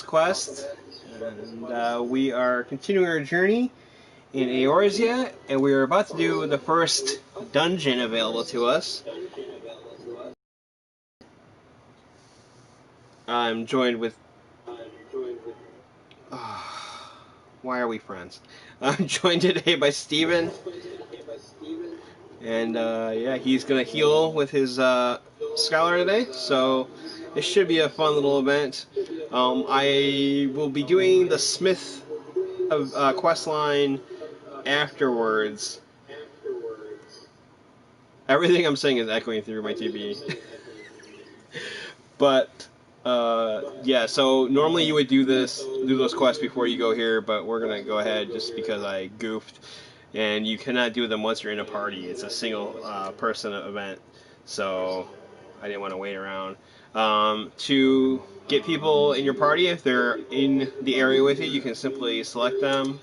Quest, and we are continuing our journey in Eorzea, and we are about to do the first dungeon available to us. I'm joined with. Why are we friends? I'm joined today by Steven, and yeah, he's gonna heal with his scholar today, so it should be a fun little event. I will be doing the Smith of quest line afterwards. Everything I'm saying is echoing through my TV. But yeah, so normally you would do those quests before you go here, but we're gonna go ahead just because I goofed, and you cannot do them once you're in a party. It's a single person event, so I didn't want to wait around. To get people in your party, if they're in the area with you, you can simply select them,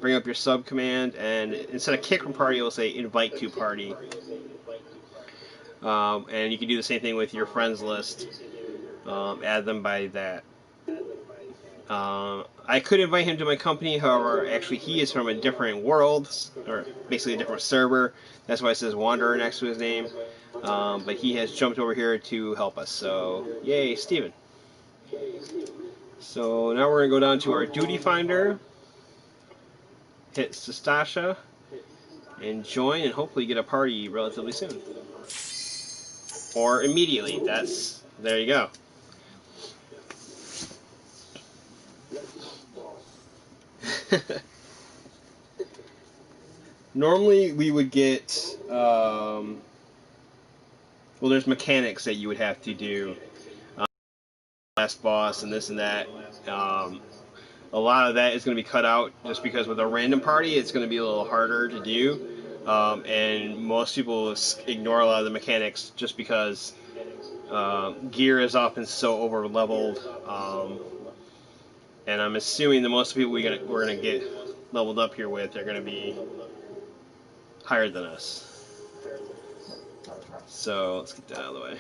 bring up your sub command, and instead of kick from party, it will say invite to party. And you can do the same thing with your friends list. Add them by that. I could invite him to my company, however, actually he is from a different world, or basically a different server. That's why it says Wanderer next to his name. But he has jumped over here to help us, so yay, Steven. So now we're going to go down to our duty finder, hit Stasha, and join, and hopefully get a party relatively soon. Or immediately. There you go. Normally we would get, well, there's mechanics that you would have to do. Last boss and this and that. A lot of that is going to be cut out just because with a random party it's going to be a little harder to do. And most people ignore a lot of the mechanics just because gear is often so over leveled. And I'm assuming the most people we're going to get leveled up here with are going to be higher than us. So let's get that out of the way.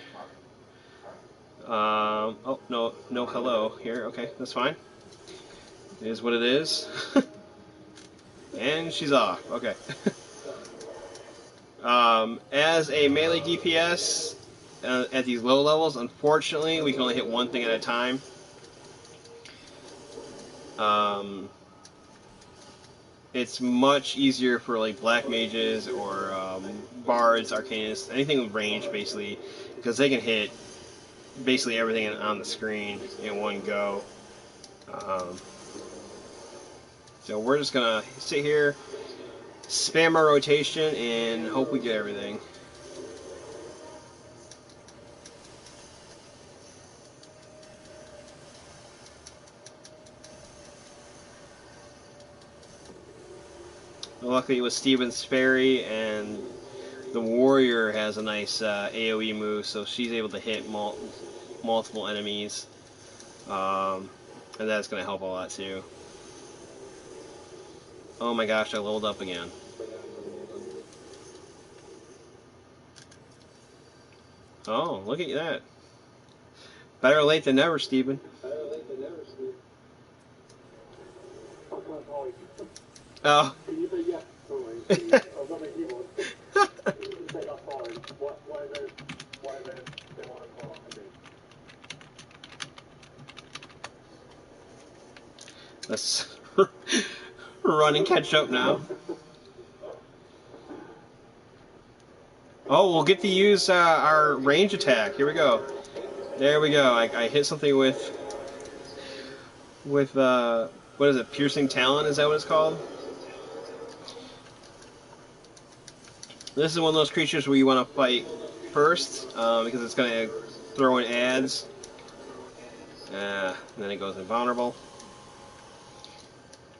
Oh, no hello here. Okay, that's fine. It is what it is. And she's off. Okay. As a melee DPS at these low levels, unfortunately, we can only hit one thing at a time. It's much easier for like black mages or bards, arcanists, anything with range, basically, because they can hit basically everything on the screen in one go. So we're just gonna sit here, spam our rotation, and hope we get everything. Luckily it was Steven's Fairy, and the Warrior has a nice AoE move, so she's able to hit multiple enemies. And that's going to help a lot too. Oh my gosh, I leveled up again. Oh, look at that. Better late than never, Steven. Oh. Let's run and catch up now. Oh, we'll get to use our range attack. Here we go. There we go. I hit something with what is it? Piercing Talon? Is that what it's called? This is one of those creatures where you want to fight first because it's going to throw in adds. And then it goes invulnerable.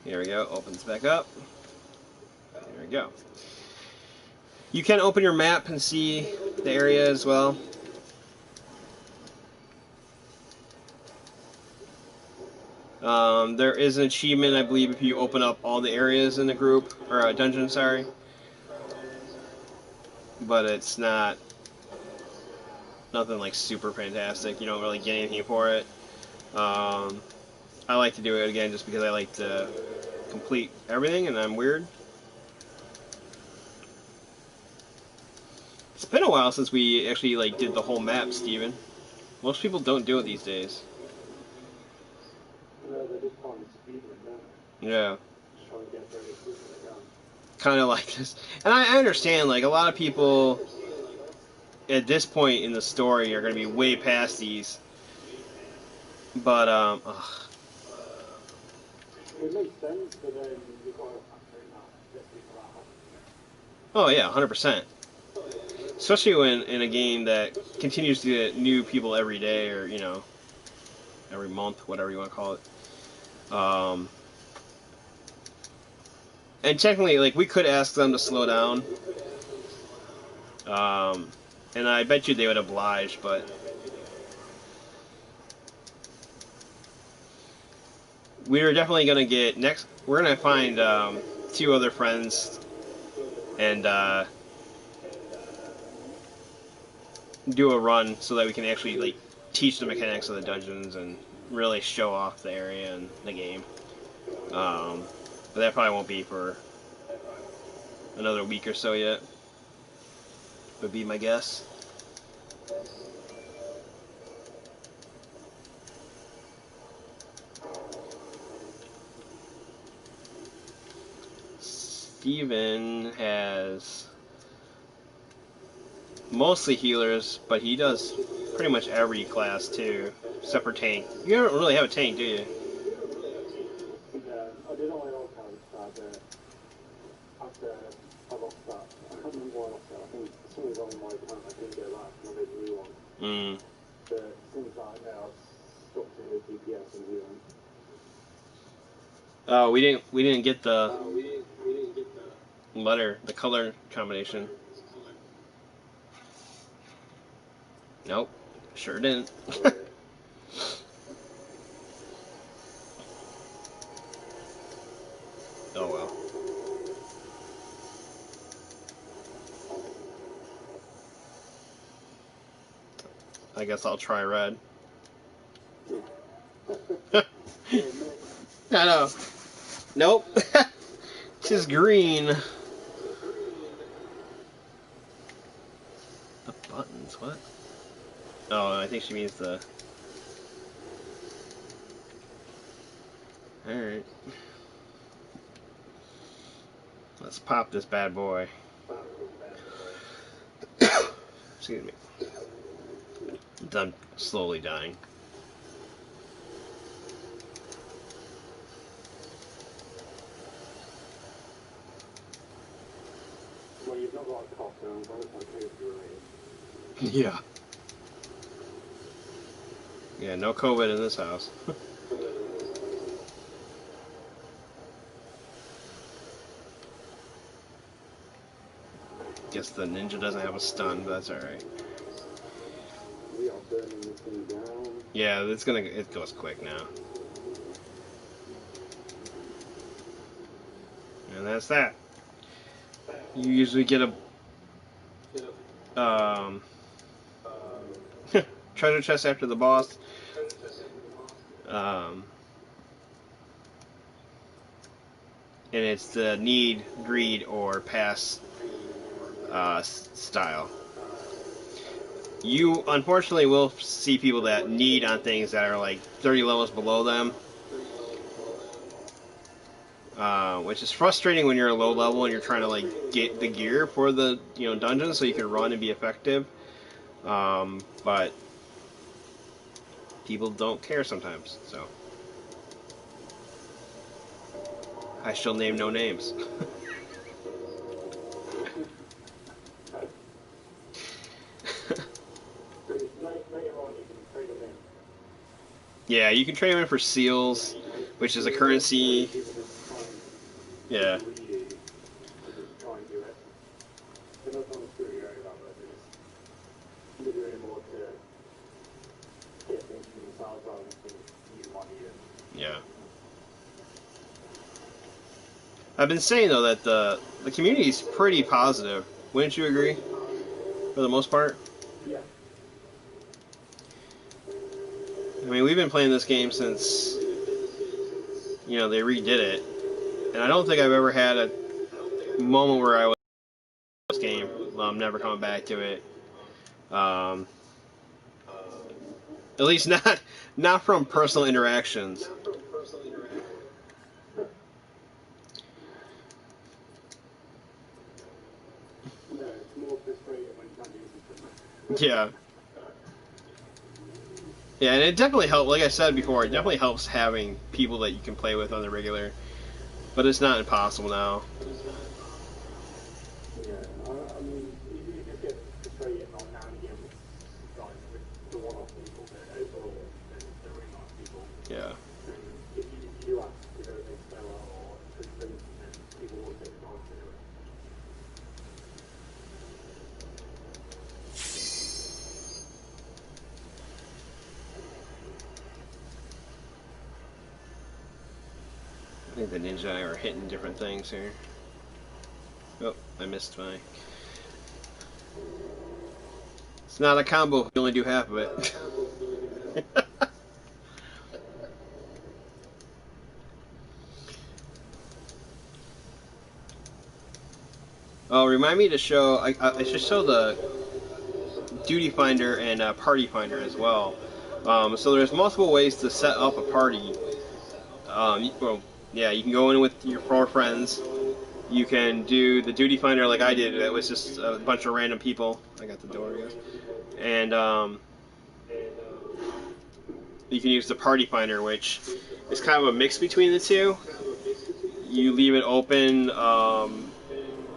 Here we go. Opens back up. There we go. You can open your map and see the area as well. There is an achievement, I believe, if you open up all the areas in the group, or a dungeon, sorry. But it's nothing like super fantastic. You don't really get anything for it. I like to do it again just because I like to complete everything, and I'm weird. It's been a while since we actually like did the whole map, Steven. Most people don't do it these days. Yeah. Kind of like this. And I understand, like, a lot of people at this point in the story are going to be way past these. But, ugh. It makes sense, but then you've got to factor in that people are happy. Oh, yeah, 100%. Especially when in a game that continues to get new people every day, or, you know, every month, whatever you want to call it. And technically, like, we could ask them to slow down. And I bet you they would oblige, but we're definitely going to get next. We're going to find 2 other friends and do a run so that we can actually like teach the mechanics of the dungeons and really show off the area and the game. But that probably won't be for another week or so yet. Would be my guess. Steven has mostly healers, but he does pretty much every class too, except for tank. You don't really have a tank, do you? I did all my old characters after I lost that. I can't remember why I lost it. I think something was wrong with my account. I didn't get that, and I made a new one. But since that, now I've stuck to his DPS and healing. Oh, we didn't get the letter, the color combination. Nope, sure didn't. Oh well. I guess I'll try red. I know. Nope. It's just green. The buttons, what? Oh, I think she means the... Alright. Let's pop this bad boy. Excuse me. I'm slowly dying. Well, you've not got a cough, so I'm okay if you're right. Yeah. Yeah, no COVID in this house. Guess the ninja doesn't have a stun, but that's alright. We are burning this thing down. Yeah, it goes quick now. And that's that. You usually get a treasure chest after the boss. And it's the need, greed, or pass style. You unfortunately will see people that need on things that are like 30 levels below them, which is frustrating when you're a low level and you're trying to like get the gear for the dungeon so you can run and be effective. But people don't care sometimes, so I shall name no names. Yeah, you can trade them in for seals, which is a currency. Yeah. Yeah. I've been saying though that the community is pretty positive. Wouldn't you agree? For the most part. Yeah. I mean, we've been playing this game since you know, they redid it, and I don't think I've ever had a moment where I was this game. I'm never coming back to it. Um, at least not from personal interactions. No, it's more frustrating when you can't do something. Yeah. Yeah, and it definitely helps. Like I said before, it definitely helps having people that you can play with on the regular. But it's not impossible now. Yeah, I mean, you just get frustrated on now and again with the one-off people that overall they're really nice people. Yeah. And if you do ask to go to Stella or to Prince, then people will take advantage of it. I think the ninja and I are hitting different things here. Oh, I missed my... It's not a combo if you only do half of it. Oh, remind me to show... I should show the Duty Finder and Party Finder as well. So there's multiple ways to set up a party. Well, yeah, you can go in with your 4 friends. You can do the Duty Finder like I did. It was just a bunch of random people. I got the door, I guess. And you can use the Party Finder, which is kind of a mix between the two. You leave it open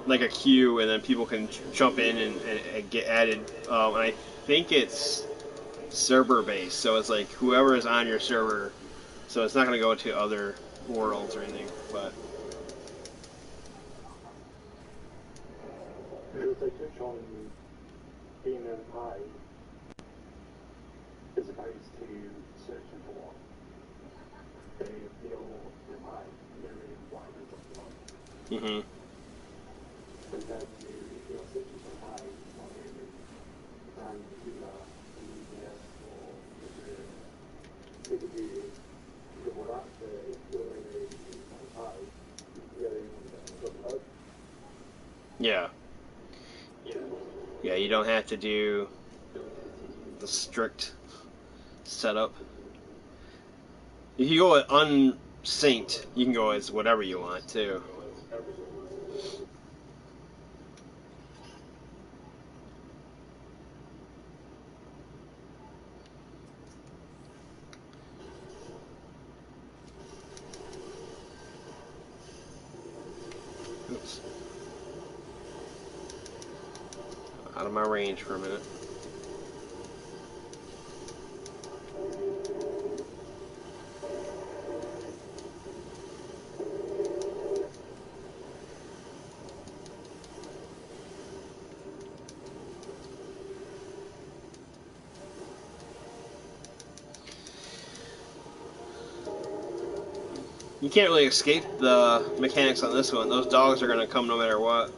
like a queue, and then people can jump in and get added. And I think it's server based, so it's like whoever is on your server. So it's not going to go to other worlds or anything, but. They also touch on being in a party as opposed to searching for one. If you're in a party, you don't really find what you want. Mm-hmm. Compared to if you're searching for a party, not really. And you are EDS or if you do what after if you're in a party, you can go in and look up. Yeah. Yeah, you don't have to do the strict setup. If you go with unsynced, you can go as whatever you want too. Oops. Out of my range for a minute. You can't really escape the mechanics on this one. Those dogs are going to come no matter what.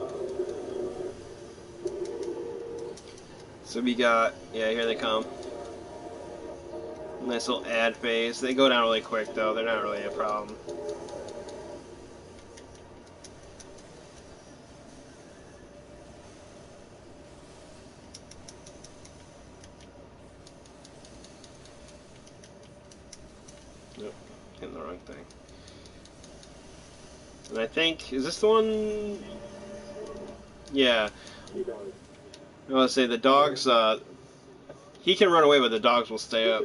So we got, yeah, here they come. Nice little ad phase. They go down really quick though. They're not really a problem. Nope, hitting the wrong thing. And I think, is this the one? Yeah. I want to say the dogs, he can run away, but the dogs will stay up.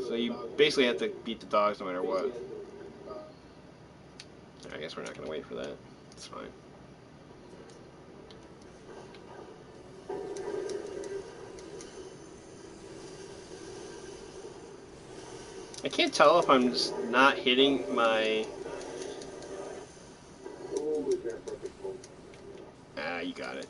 So you basically have to beat the dogs no matter what. I guess we're not going to wait for that. It's fine. I can't tell if I'm just not hitting my... Ah, you got it.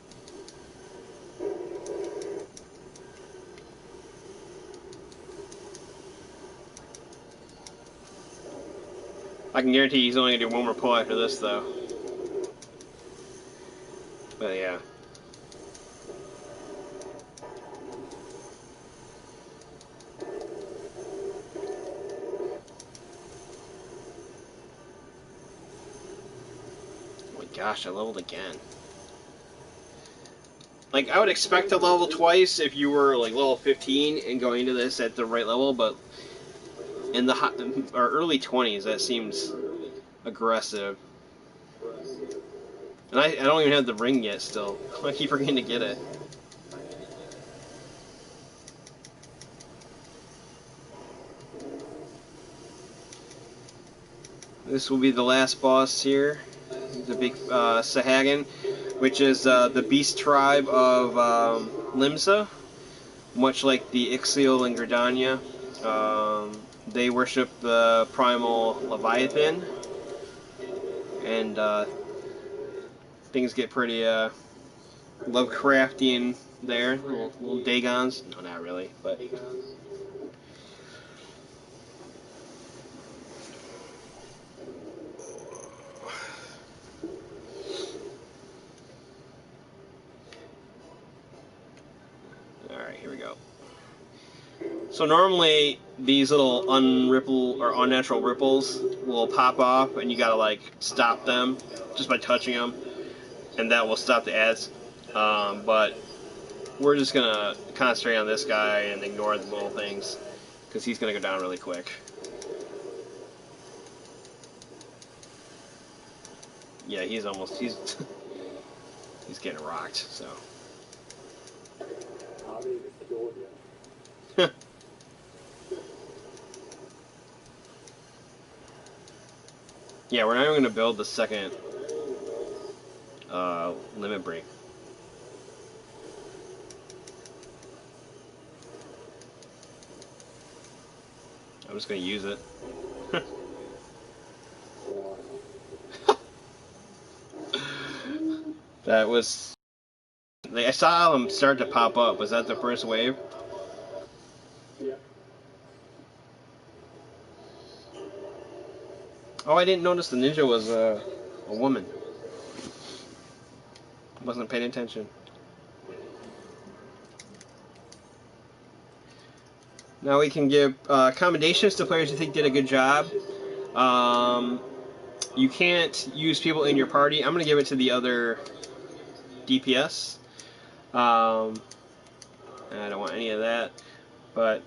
I can guarantee he's only going to do one more pull after this, though. But yeah. Gosh, I leveled again. Like, I would expect to level twice if you were, like, level 15 and going into this at the right level, but in the or early 20s, that seems aggressive. And I don't even have the ring yet still. I keep forgetting to get it. This will be the last boss here. The big Sahagan, which is the beast tribe of Limsa. Much like the Ixial and Gridania. They worship the primal Leviathan. And things get pretty Lovecraftian there. Little Dagons. No, not really, but... Alright, here we go. So normally these little unnatural ripples will pop off, and you gotta like stop them just by touching them, and that will stop the ads. But we're just gonna concentrate on this guy and ignore the little things because he's gonna go down really quick. Yeah, he's he's getting rocked. So. Yeah, we're not even going to build the second limit break. I'm just going to use it. That was... I saw them start to pop up. Was that the first wave? Yeah. Oh, I didn't notice the ninja was a woman. Wasn't paying attention. Now we can give commendations to players who think did a good job. You can't use people in your party. I'm going to give it to the other DPS. I don't want any of that. But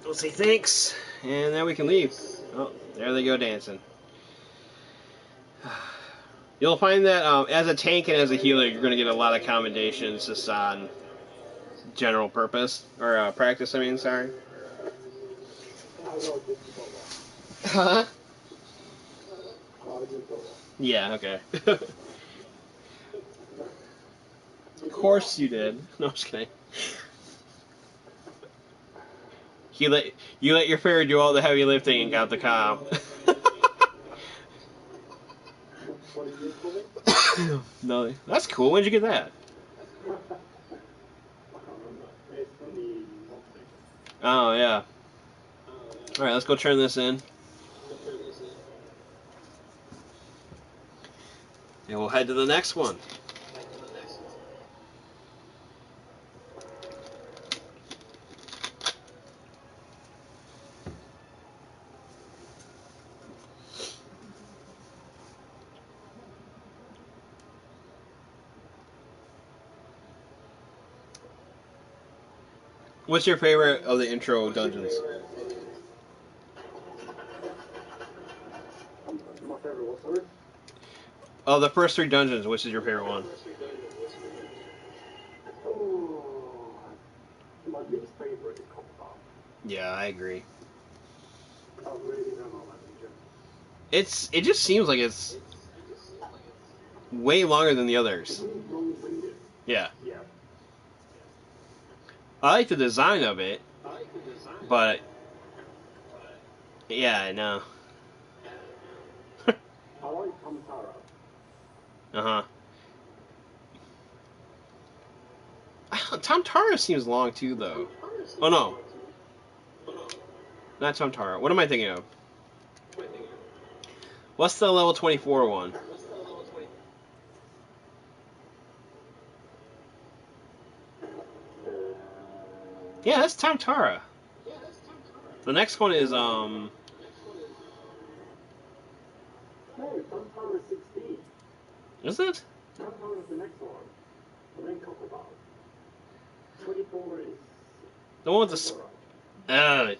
we'll say thanks, and then we can leave. Oh, there they go dancing. You'll find that as a tank and as a healer, you're going to get a lot of commendations just on general purpose, or practice, I mean, sorry. Huh? Yeah, okay. Of course you did. No, I'm just kidding. You let your fairy do all the heavy lifting and got the comp. No, that's cool. When'd you get that? Oh, yeah. Alright, let's go turn this in. And we'll head to the next one. What's your favorite of the intro dungeons? My favorite what, sorry? Oh, the first 3 dungeons, which is your favorite one? Oh, my least favorite is Copper. Yeah, I agree. I really don't know that dungeon. It just seems like it's way longer than the others. Yeah. Yeah. I like the design of it, but yeah, I know. I like Kamtara. Uh-huh. Tom Tara seems long too, though. Oh no, not Tom Tara. What am I thinking of? What's the level 24 one? Yeah, that's Tom Tara. The next one is No, Gunpowder is 16. Is it? Gunpowder is the next one. And then Copperball. 24 is... The one with the...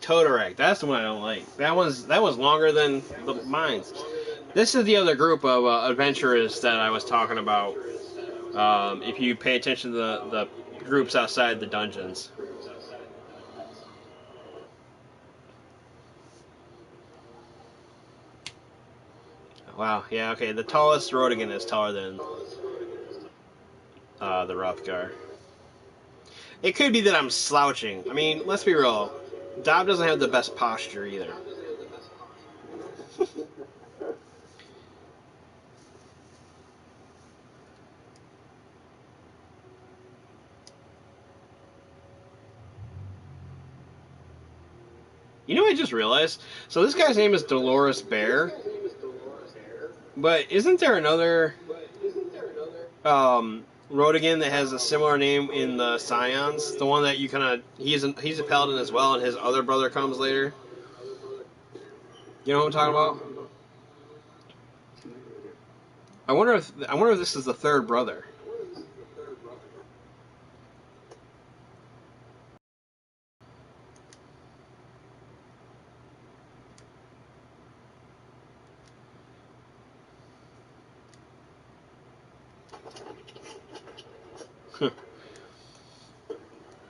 Totodile. That's the one I don't like. That was longer than the mines. This is the other group of adventurers that I was talking about. If you pay attention to the groups outside the dungeons. Wow, yeah, okay. The tallest Rodigan is taller than the Rothgar. It could be that I'm slouching. I mean, let's be real. Dob doesn't have the best posture either. You know what I just realized? So this guy's name is Dolores Bear. But isn't there another Rodigan that has a similar name in the Scions? The one that you kind of... He's a paladin as well, and his other brother comes later. You know what I'm talking about? I wonder if this is the third brother.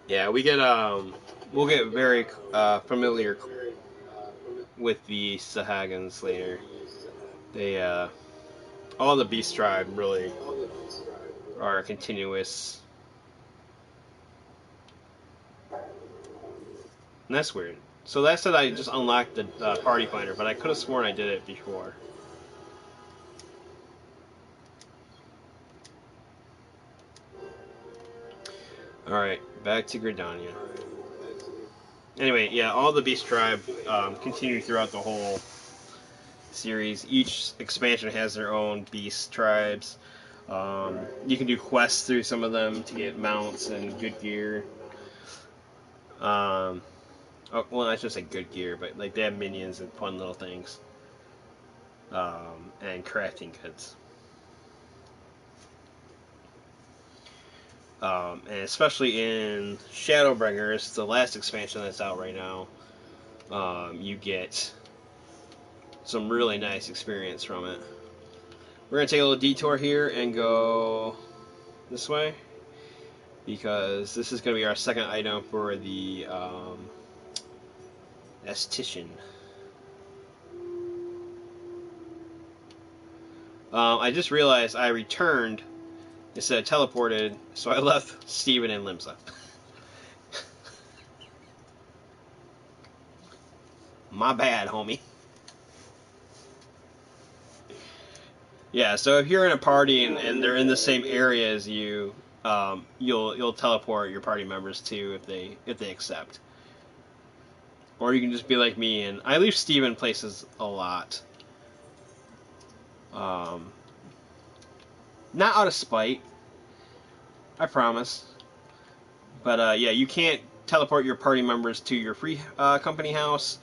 Yeah, we'll get very familiar with the Sahagins later. They all the Beast Tribe really are continuous. And that's weird. So that said I just unlocked the Party Finder, but I could have sworn I did it before. Alright, back to Gridania. Anyway, yeah, all the Beast Tribe continue throughout the whole series. Each expansion has their own Beast Tribes. You can do quests through some of them to get mounts and good gear. Well, I should say good gear, but like they have minions and fun little things. And crafting kits. And especially in Shadowbringers, the last expansion that's out right now, you get some really nice experience from it. We're going to take a little detour here and go this way, because this is going to be our second item for the Esthetician. I just realized I returned instead of teleported, so I left Steven and Limsa. My bad, homie. Yeah, so if you're in a party and they're in the same area as you, you'll teleport your party members too if they accept. Or you can just be like me, and I leave Steven places a lot. Not out of spite, I promise. But yeah, you can't teleport your party members to your free company house,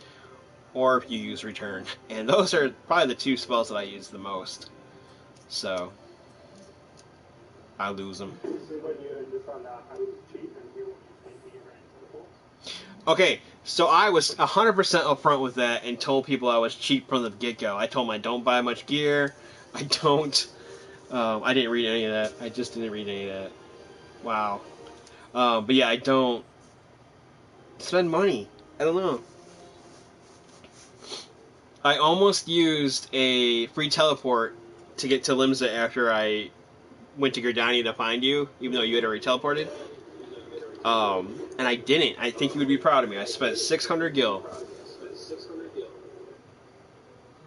or if you use return. And those are probably the two spells that I use the most. So I lose them. Okay, so I was 100% upfront with that and told people I was cheap from the get-go. I told them I don't buy much gear. I don't. I didn't read any of that. I just didn't read any of that. Wow. But yeah, I don't spend money. I don't know. I almost used a free teleport to get to Limsa after I went to Gridania to find you, even though you had already teleported. And I didn't. I think you would be proud of me. I spent 600 gil.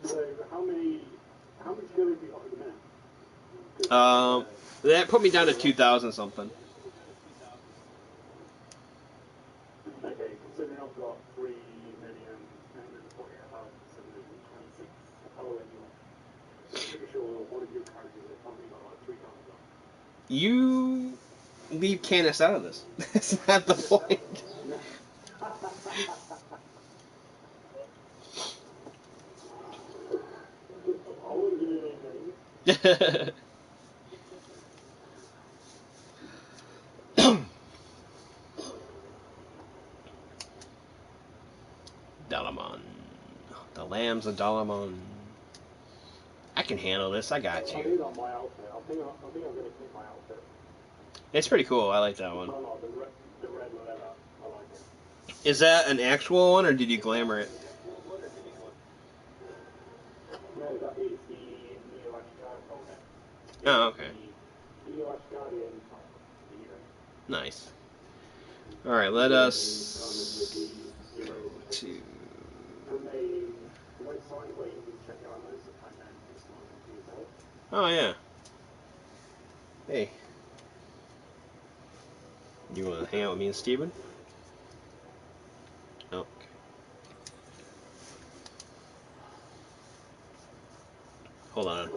So how much gil have you got at the minute? That put me down to 2,000 something. Okay, considering I've got 3,940,726, how old are you? Pretty sure one of your characters has probably got like 3 times that. You leave Canis out of this. That's not the point. I would have been Dalamon. The Lambs of Dalamon. I can handle this. I got I you. do like my outfit. I think I'm going to keep my outfit. It's pretty cool. I like that one. I like the red leather. I like it. Is that an actual one, or did you glamour it? No, that is the Neo Ashgardian. Oh, It's okay. the Neo Ashgardian hero. Nice. Alright, let us go to... And the website where you can check out loads of dynamics for yourself. Oh, yeah. Hey. You want to hang out with me and Steven? Oh, okay. Hold on.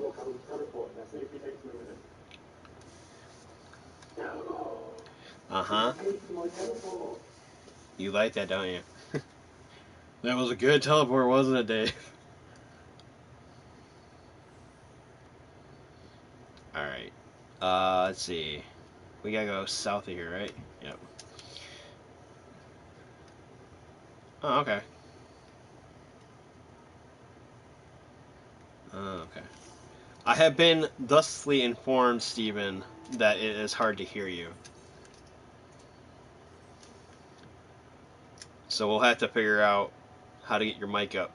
Uh-huh. You like that, don't you? That was a good teleport, wasn't it, Dave? Alright. Let's see. We gotta go south of here, right? Yep. Oh, okay. Oh, okay. I have been thusly informed, Stephen, that it is hard to hear you. So we'll have to figure out how to get your mic up.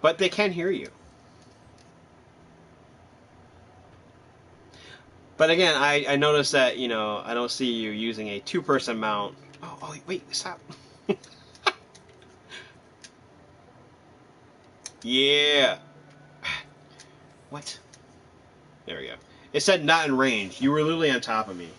But they can hear you. But again, I noticed that, you know, I don't see you using a two-person mount. Oh, wait, stop. Yeah. What? There we go. It said not in range. You were literally on top of me.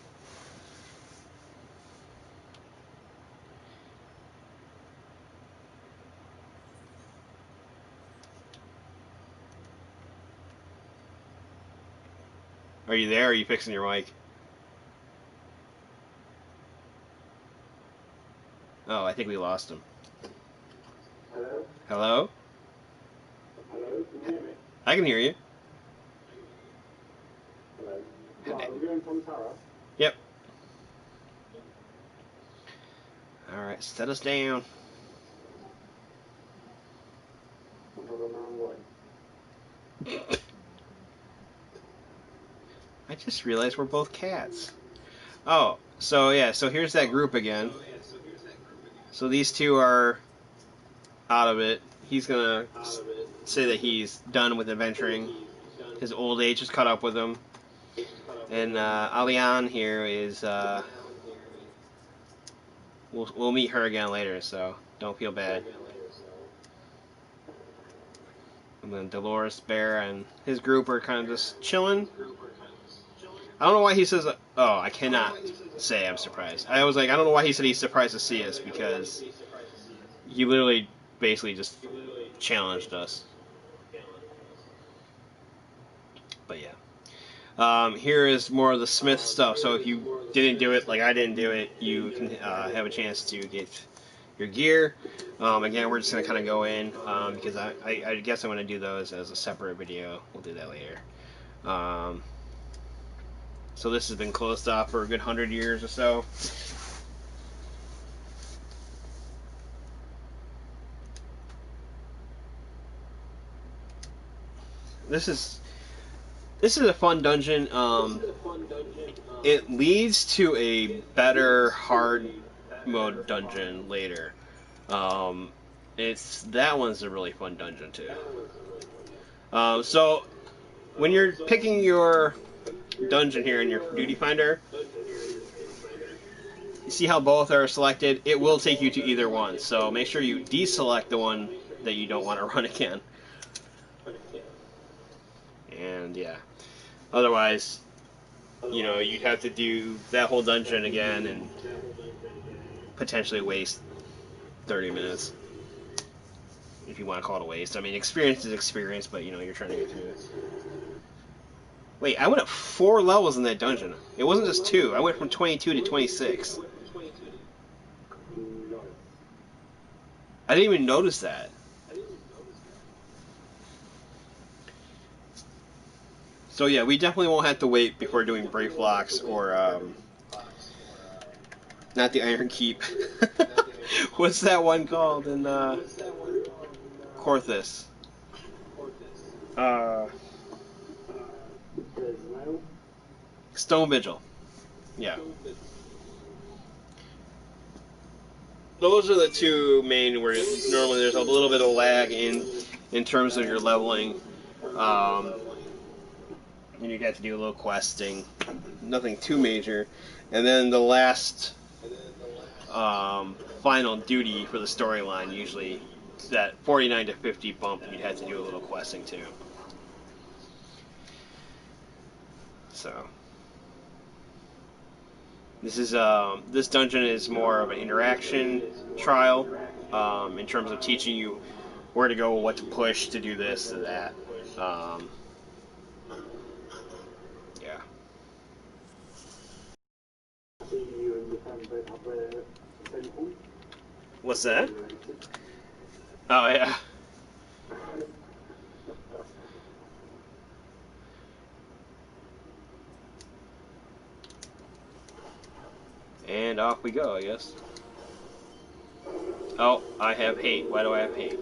Are you there? Or are you fixing your mic? Oh, I think we lost him. Hello? Hello? Hello? Can you hear me? I can hear you. Hello? Right, we're going from Tara. Yep. Alright, set us down. I just realized we're both cats. Oh, so yeah, so here's that group again. So these two are out of it. He's gonna say that he's done with adventuring. His old age has caught up with him. And Alian here is, we'll meet her again later, so don't feel bad. And then Dolores Bear and his group are kind of just chilling. I don't know why he says, oh, I cannot say I'm surprised. I was like, I don't know why he said he's surprised to see us, because he literally basically just challenged us. But yeah. Here is more of the Smith stuff, so if you didn't do it like I didn't do it, you can have a chance to get your gear. Again, we're just going to kind of go in, because I guess I'm going to do those as a separate video. We'll do that later. So this has been closed off for a good 100 years or so. This is a fun dungeon. It leads to a better hard mode dungeon later. That one's a really fun dungeon too. So when you're picking your dungeon here in your duty finder, you see how both are selected? It will take you to either one. So make sure you deselect the one that you don't want to run again. And yeah, otherwise, you know, you'd have to do that whole dungeon again and potentially waste 30 minutes. If you want to call it a waste. I mean, experience is experience, but you know, you're trying to get through it. Wait, I went up 4 levels in that dungeon. It wasn't just 2. I went from 22 to 26. I didn't even notice that. So yeah, we definitely won't have to wait before doing Brave Locks or not the Iron Keep. What's that one called in Corthus? Uh, Stone Vigil. Yeah. Those are the two main where normally there's a little bit of lag in terms of your leveling. And you get to do a little questing. Nothing too major. And then the last final duty for the storyline, usually that 49 to 50 bump, you'd have to do a little questing too. So this dungeon is more of an interaction trial in terms of teaching you where to go, what to push to do this and that. Yeah. What's that? Oh yeah. And off we go, I guess. Oh, I have hate. Why do I have hate?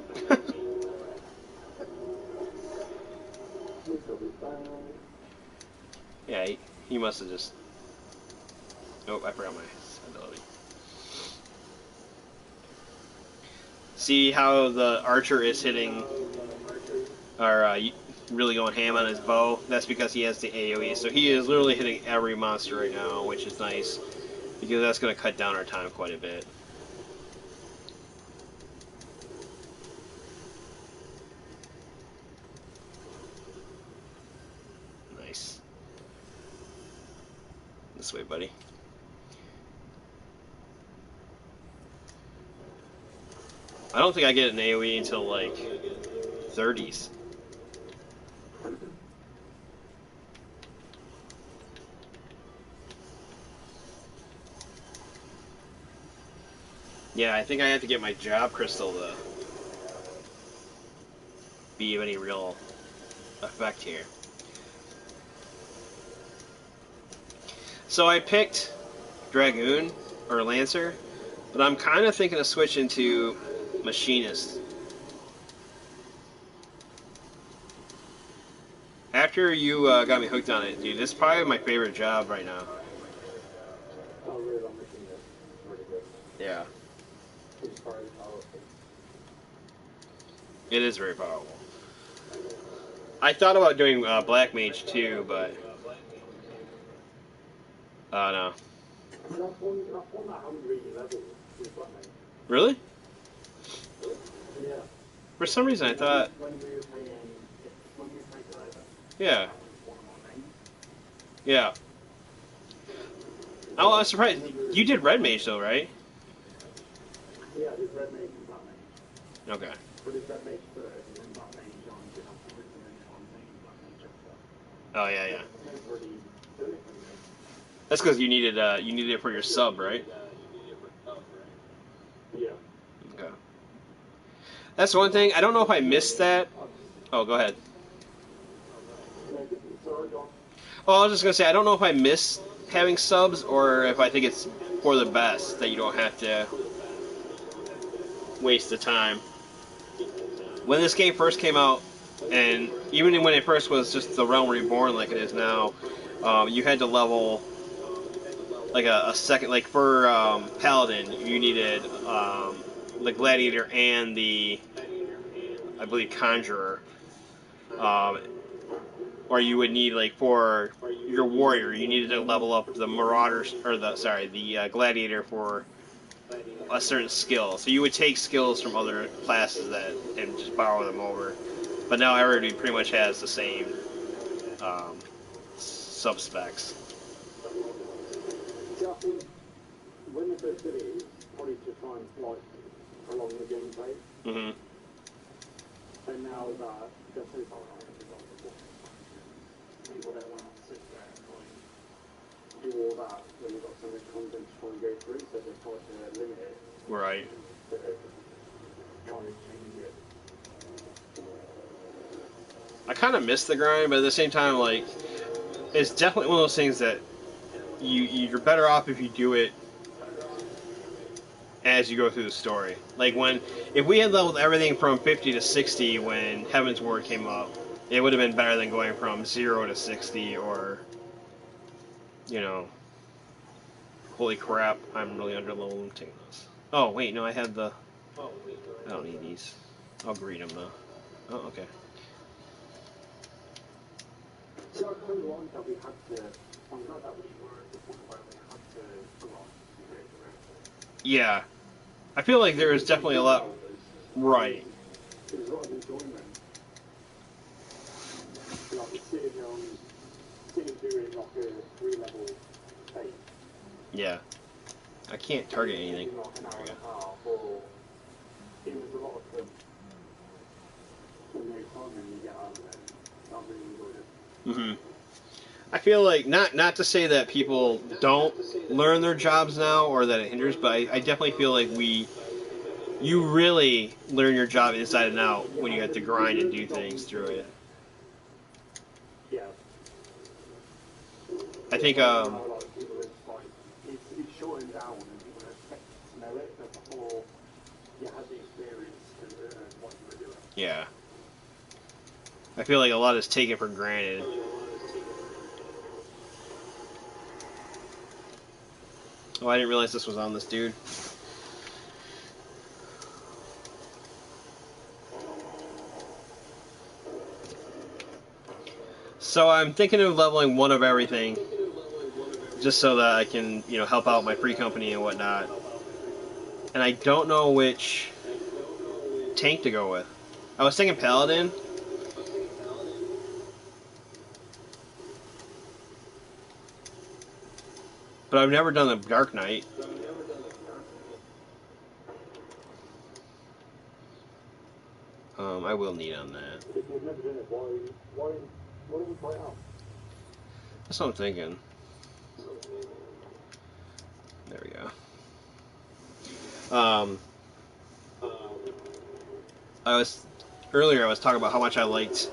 Yeah, he must have just... Oh, I forgot my ability. See how the archer is hitting, or really going ham on his bow? That's because he has the AoE. So he is literally hitting every monster right now, which is nice, because that's going to cut down our time quite a bit. Nice. This way, buddy. I don't think I get an AoE until like 30s. Yeah, I think I have to get my job crystal to be of any real effect here. So I picked Dragoon or Lancer, but I'm kind of thinking of switching to Machinist. After you got me hooked on it, dude, this is probably my favorite job right now. Yeah. It is very powerful. I thought about doing Black Mage too, but... no. Really? For some reason I thought... Yeah. Yeah. Oh, I was surprised. You did Red Mage though, right? Yeah, I did Red Mage and Black Mage. Okay. But it's Red Mage first, and then Black Mage on, you have to put them in on Black Mage after. Oh, yeah, yeah. That's because you needed it for your sub, right? Yeah. Okay. That's one thing. I don't know if I missed that. Oh, go ahead. Oh, I was just gonna say I don't know if I miss having subs or if I think it's for the best that you don't have to waste the time. When this game first came out, and even when it first was just the Realm Reborn like it is now, you had to level like a second. Like for Paladin, you needed the Gladiator and the, I believe, Conjurer. Or you would need, like, for your Warrior, you needed to level up the Marauders, or the Gladiator for a certain skill. So you would take skills from other classes and just borrow them over. But now everybody pretty much has the same sub-specs. Yeah, I think when they first did it, probably to try and like prolong the gameplay. Mm-hmm. And now that they're so far on, people don't want to sit there and do all that when you've got so much content to try and go through, so they try to limit it. Right. So trying to change it. I kind of miss the grind, but at the same time, like, it's definitely one of those things that you're better off if you do it as you go through the story. Like if we had leveled everything from 50 to 60 when Heaven's Word came up, it would have been better than going from 0 to 60 or, you know, holy crap, I'm really under leveled. I'm taking those. Oh, wait, no, I had the... I don't need these. I'll greet them, though. Oh, okay. So I told one that we had to, I'm glad that we were at the point where we had to go on and create the Yeah. I feel like there is definitely a lot... Right. There was a lot of enjoyment. Like sitting doing like a 3-level stage. Yeah. I can't target anything. Like an hour and a half, or it was a lot of fun. And the time when you get out of there, I really enjoyed it. I feel like, not to say that people don't learn their jobs now or that it hinders, but I definitely feel like you really learn your job inside and out when you have to grind and do things through it. Yeah. I think, It's shortened down and people expect to know it, but before you had the experience to learn what you were doing. yeah. I feel like a lot is taken for granted. Oh, I didn't realize this was on this dude. So I'm thinking of leveling one of everything, just so that I can, help out my free company and whatnot. And I don't know which tank to go with. I was thinking Paladin. But I've never done the Dark Knight. I will need on that. If you've never done it, why don't we try it out? That's what I'm thinking. There we go. Earlier I was talking about how much I liked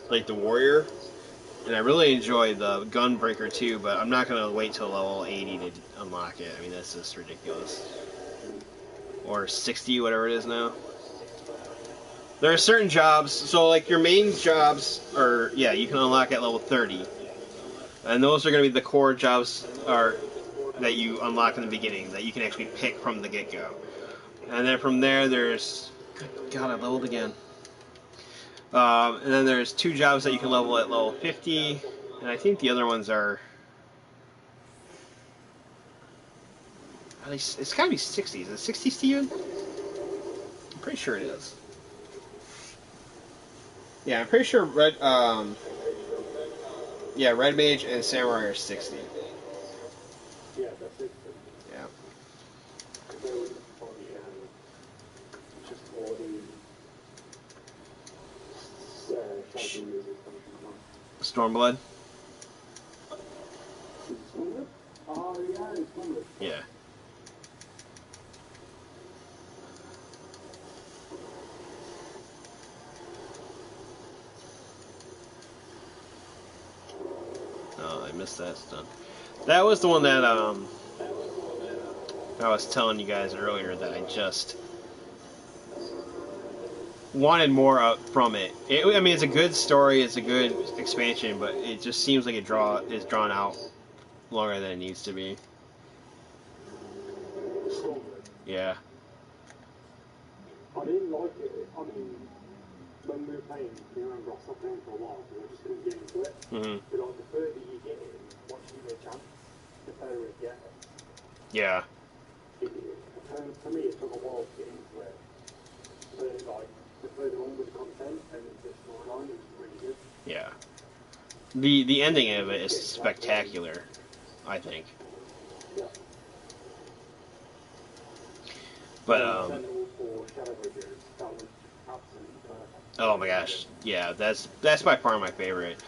the Warrior, and I really enjoyed the Gunbreaker too, but I'm not gonna wait till level 80 to unlock it. I mean, that's just ridiculous. Or 60, whatever it is now. There are certain jobs, so like your main jobs are, you can unlock at level 30. And those are going to be the core jobs that you unlock in the beginning, that you can actually pick from the get-go. And then from there, there's... God, I leveled again. And then there's 2 jobs that you can level at level 50, and I think the other ones are... It's got to be 60. Is it 60, Steven? I'm pretty sure it is. Yeah, I'm pretty sure Red Mage and Samurai are 60. Yeah, that's it. Yeah. Stormblood? Oh, yeah, it's Stormblood. Yeah. Oh, I missed that stuff. That was the one that I was telling you guys earlier that I just wanted more from it. I mean, it's a good story, it's a good expansion, but it just seems like it's drawn out longer than it needs to be. Yeah. I didn't like it. I mean, when we were playing, you remember I stopped playing for a while because I just couldn't get into it. But like the further you get in, once you give it a chance, the better it gets. Yeah. For me, it took a while to get into it. But like, the further on with the content and the storyline, it was really good. Yeah. The ending of it is spectacular, I think. Yeah. But oh my gosh, yeah, that's by far my favorite.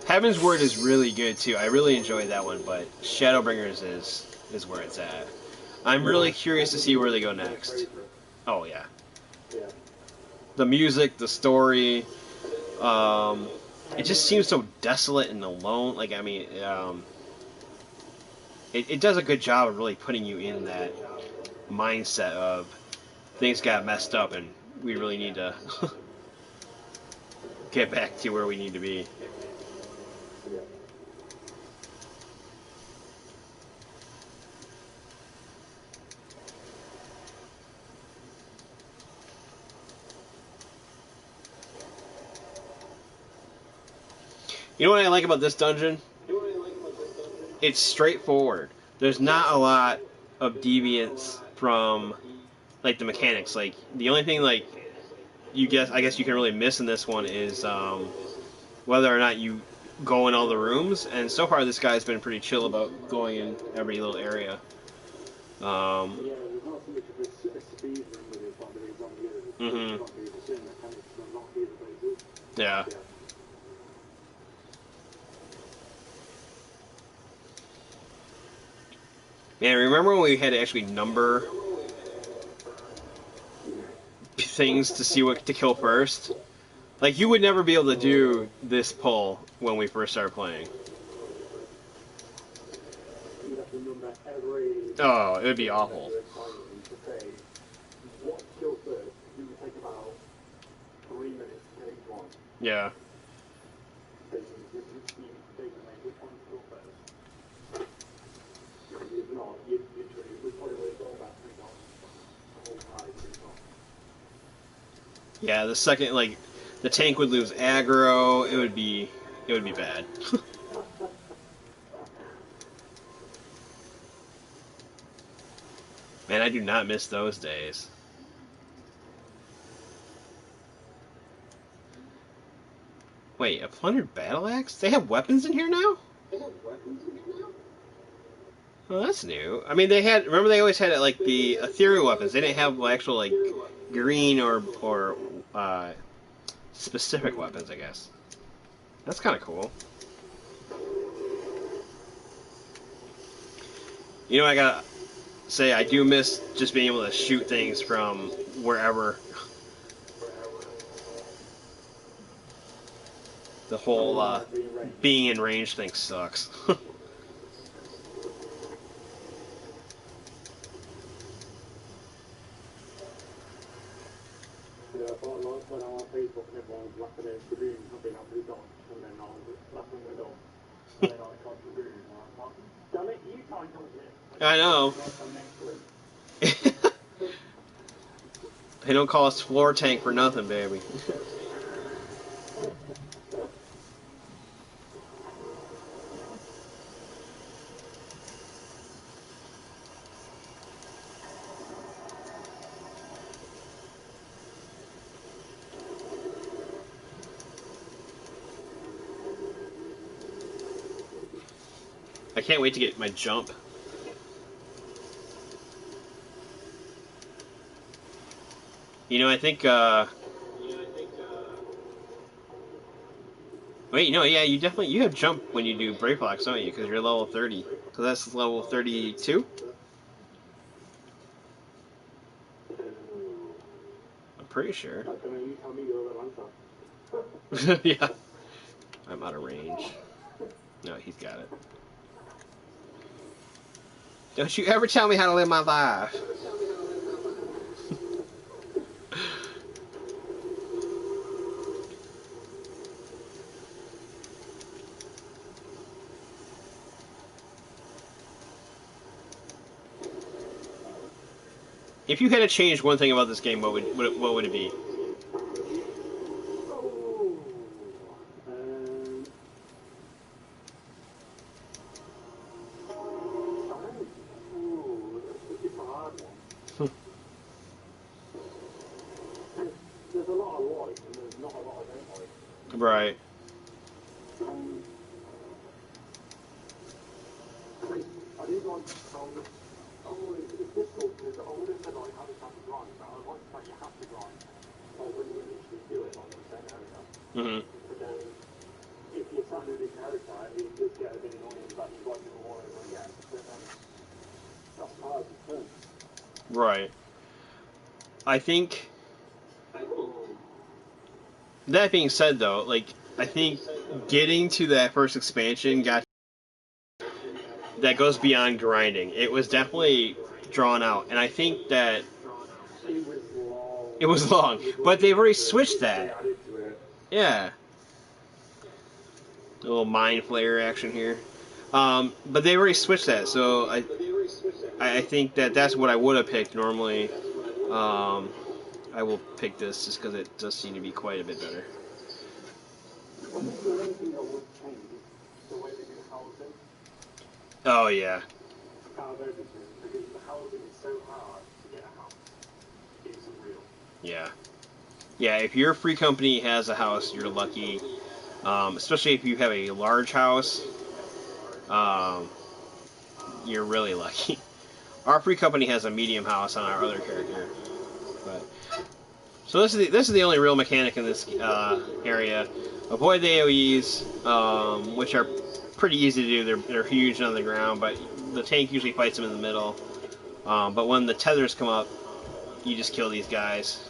Heaven's Word is really good too. I really enjoyed that one, but Shadowbringers is where it's at. I'm really curious to see where they go next. Oh yeah. The music, the story, it just seems so desolate and alone. Like, I mean, it does a good job of really putting you in that mindset of things got messed up and we really need to get back to where we need to be. You know what I like about this dungeon? It's straightforward. There's not a lot of deviance from like the mechanics. Like the only thing like I guess you can really miss in this one is whether or not you go in all the rooms. And so far, this guy's been pretty chill about going in every little area. Mm-hmm. Yeah. Man, remember when we had to actually number things to see what to kill first? Like, you would never be able to do this pull when we first started playing. Oh, it would be awful. Yeah. Yeah, the second, like, the tank would lose aggro, it would be bad. Man, I do not miss those days. Wait, a plundered battle axe? They have weapons in here now? Well, that's new. I mean, remember they always had like the ethereal weapons. They didn't have actual like green or specific weapons, I guess. That's kind of cool. You know, I gotta say, I do miss just being able to shoot things from wherever. The whole being in range thing sucks. I know. They don't call us floor tank for nothing, baby. I can't wait to get my jump. You know, I think, wait, no, yeah, you have jump when you do Brave Fox, don't you? Because you're level 30. So that's level 32? I'm pretty sure. Yeah. I'm out of range. No, he's got it. Don't you ever tell me how to live my life. If you had to change one thing about this game, what would it be? Right. Mm-hmm. Right. I think. That being said, though, like I think getting to that first expansion that goes beyond grinding. It was definitely drawn out, and I think that it was long, but they've already switched that. Yeah, a little mind flayer action here, but they already switched that, so I think that that's what I would have picked normally. Um, I will pick this just because it does seem to be quite a bit better. Oh yeah. Yeah. Yeah, if your free company has a house, you're lucky. Especially if you have a large house, um, you're really lucky. Our free company has a medium house on our other character, but so this is the only real mechanic in this area. Avoid the AOE's, which are pretty easy to do. They're huge on the ground, but the tank usually fights them in the middle. But when the tethers come up, you just kill these guys.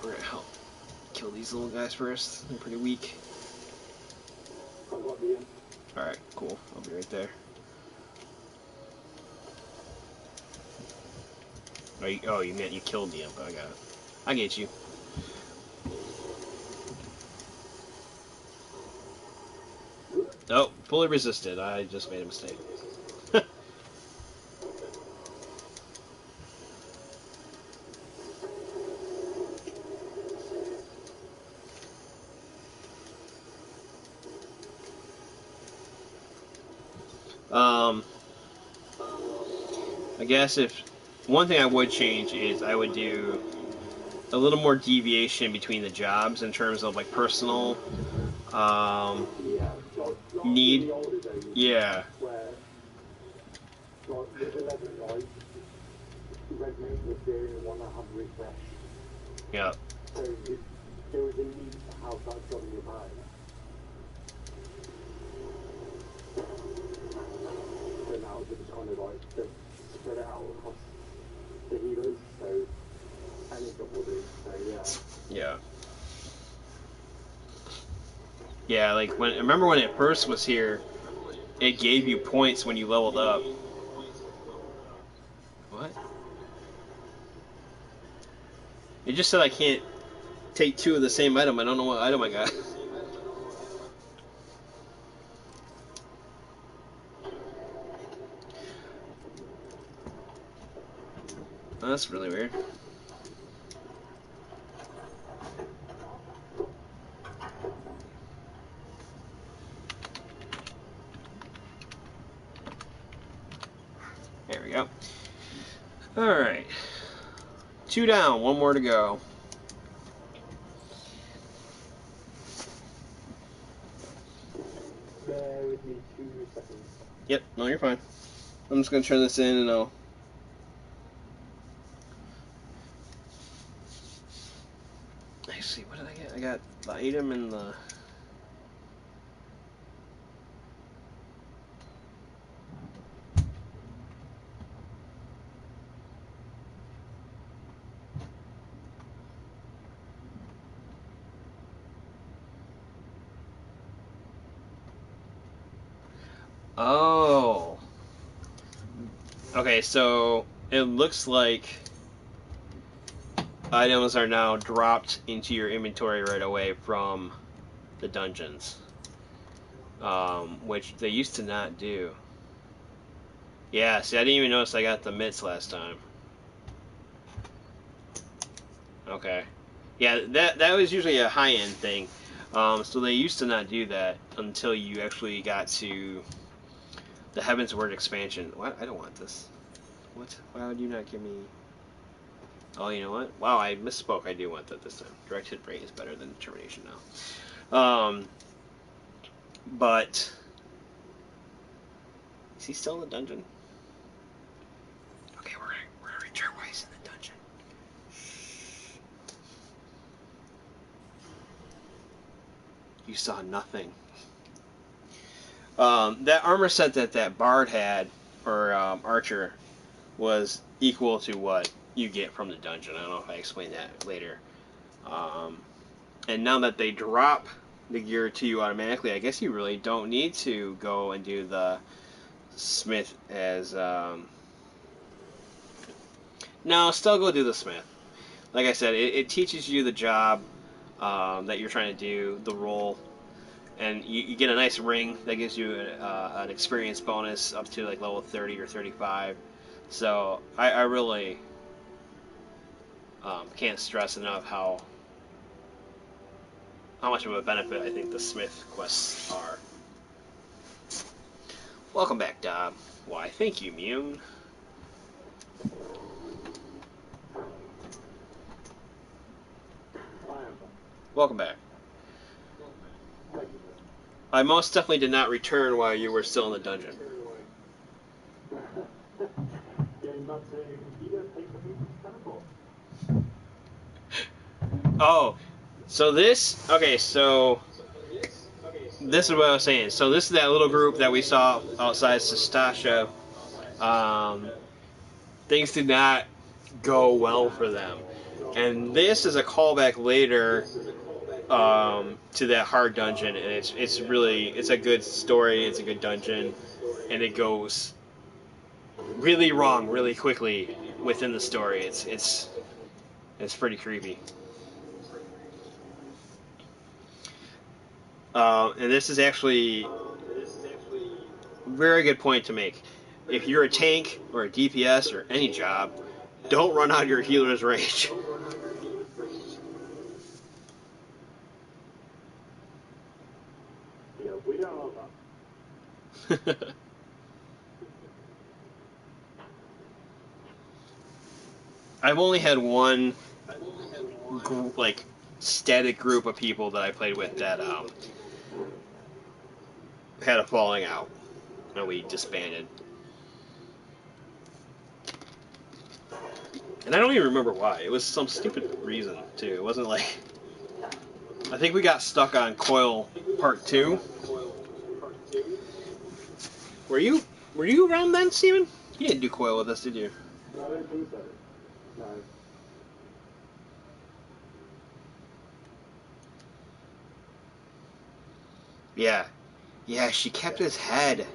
We're gonna help kill these little guys first. They're pretty weak. Alright, cool. I'll be right there. Oh, you meant you killed the imp. I got it. I get you. Oh, fully resisted. I just made a mistake. um, I guess if one thing I would change is I would do a little more deviation between the jobs in terms of like personal need. Yeah. Yeah. Yeah. Yeah, like remember when it first was here, it gave you points when you leveled up. What? It just said I can't take two of the same item. I don't know what item I got. That's really weird. There we go. Alright. 2 down, 1 more to go. Bear with me 2 seconds. Yep, no, you're fine. I'm just going to turn this in and I'll... Actually, what did I get? I got the item and the... Oh. Okay, so it looks like items are now dropped into your inventory right away from the dungeons, which they used to not do. Yeah, see, I didn't even notice I got the mitts last time. Okay. Yeah, that was usually a high-end thing. So they used to not do that until you actually got to the Heaven's Word expansion. What? I don't want this. What? Why would you not give me... Oh, you know what? Wow, I misspoke. I do want that this time. Direct hit rate is better than determination now. But... Is he still in the dungeon? Okay, we're gonna return while he's in the dungeon. You saw nothing. That armor set that Bard had, or Archer, was equal to what you get from the dungeon. I don't know if I explained that later. Um, and now that they drop the gear to you automatically, I guess you really don't need to go and do the smith as... No, still go do the smith. Like I said, it teaches you the job that you're trying to do, the role, and you get a nice ring that gives you an experience bonus up to like level 30 or 35. So I really can't stress enough how much of a benefit I think the Smith quests are. Welcome back, Dob. Why, thank you, Mune. Welcome back. I most definitely did not return while you were still in the dungeon. Oh, so this... Okay, so... This is what I was saying. So this is that little group that we saw outside Sestasha. Things did not go well for them. And this is a callback later to that hard dungeon, and it's really it's a good story, it's a good dungeon, and it goes really wrong really quickly within the story. It's pretty creepy. And this is actually a very good point to make. If you're a tank or a DPS or any job, don't run out your healer's rage. Yeah, we don't know that. I've only had one like static group of people that I played with that had a falling out, and we disbanded. And I don't even remember why. It was some stupid reason too. It wasn't like I think we got stuck on Coil Part 2. Were you around then, Steven? You didn't do Coil with us, did you? No, I don't think so. No. Yeah. Yeah, she kept his head.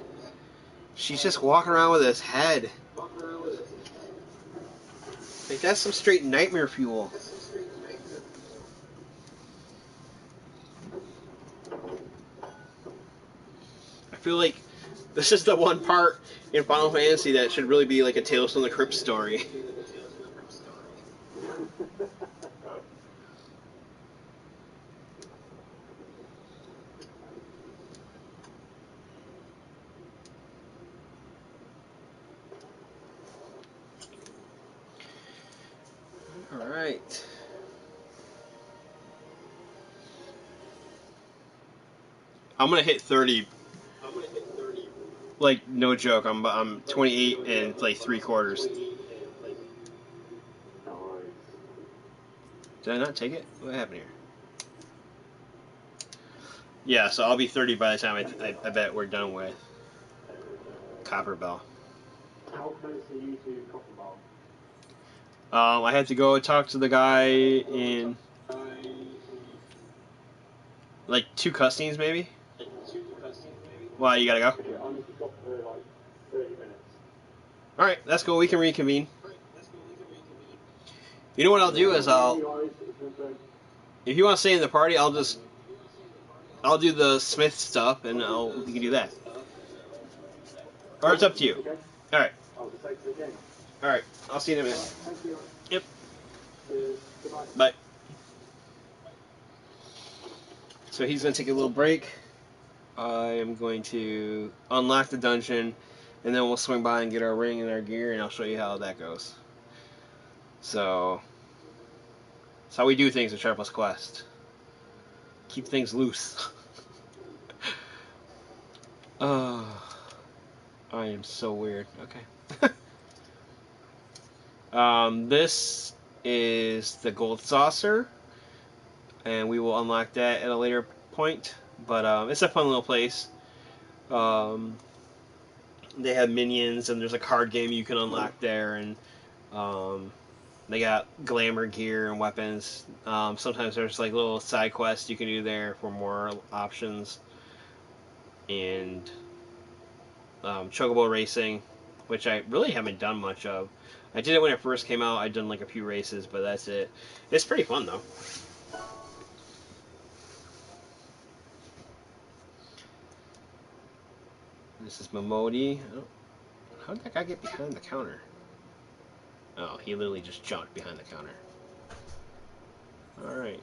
She's just walking around with his head. Like, that's some straight nightmare fuel. I feel like this is the one part in Final Fantasy that should really be like a Tales from the Crypt story. Alright. I'm gonna hit 30. Like, no joke. I'm 28 and like 3/4. Did I not take it? What happened here? Yeah, so I'll be 30 by the time I bet we're done with Copper Bell. How close are you to Copper Bell? I had to go talk to the guy in like 2 cutscenes, maybe. Why, you gotta go? Okay, I need to stop for like 30 minutes. Alright, that's cool. We can reconvene. You know what I'll do is if you want to stay in the party, I'll do the Smith stuff and we can do that. Or it's up to you. Okay. Alright. I'll just take the game. Alright. I'll see you in a minute. Thank you. Yep. Goodbye. Bye. So he's going to take a little break. I am going to unlock the dungeon, and then we'll swing by and get our ring and our gear, and I'll show you how that goes. So, that's how we do things at Sharples-Quest. Keep things loose. Oh, I am so weird. Okay. This is the gold saucer, and we will unlock that at a later point. But it's a fun little place. They have minions, and there's a card game you can unlock there, and They got glamour gear and weapons. Sometimes there's like little side quests you can do there for more options. And chocobo racing, which I really haven't done much of. I did it when it first came out. I'd done like a few races, but that's it. It's pretty fun though. This is Momodi. Oh, how did that guy get behind the counter? Oh, he literally just jumped behind the counter. All right.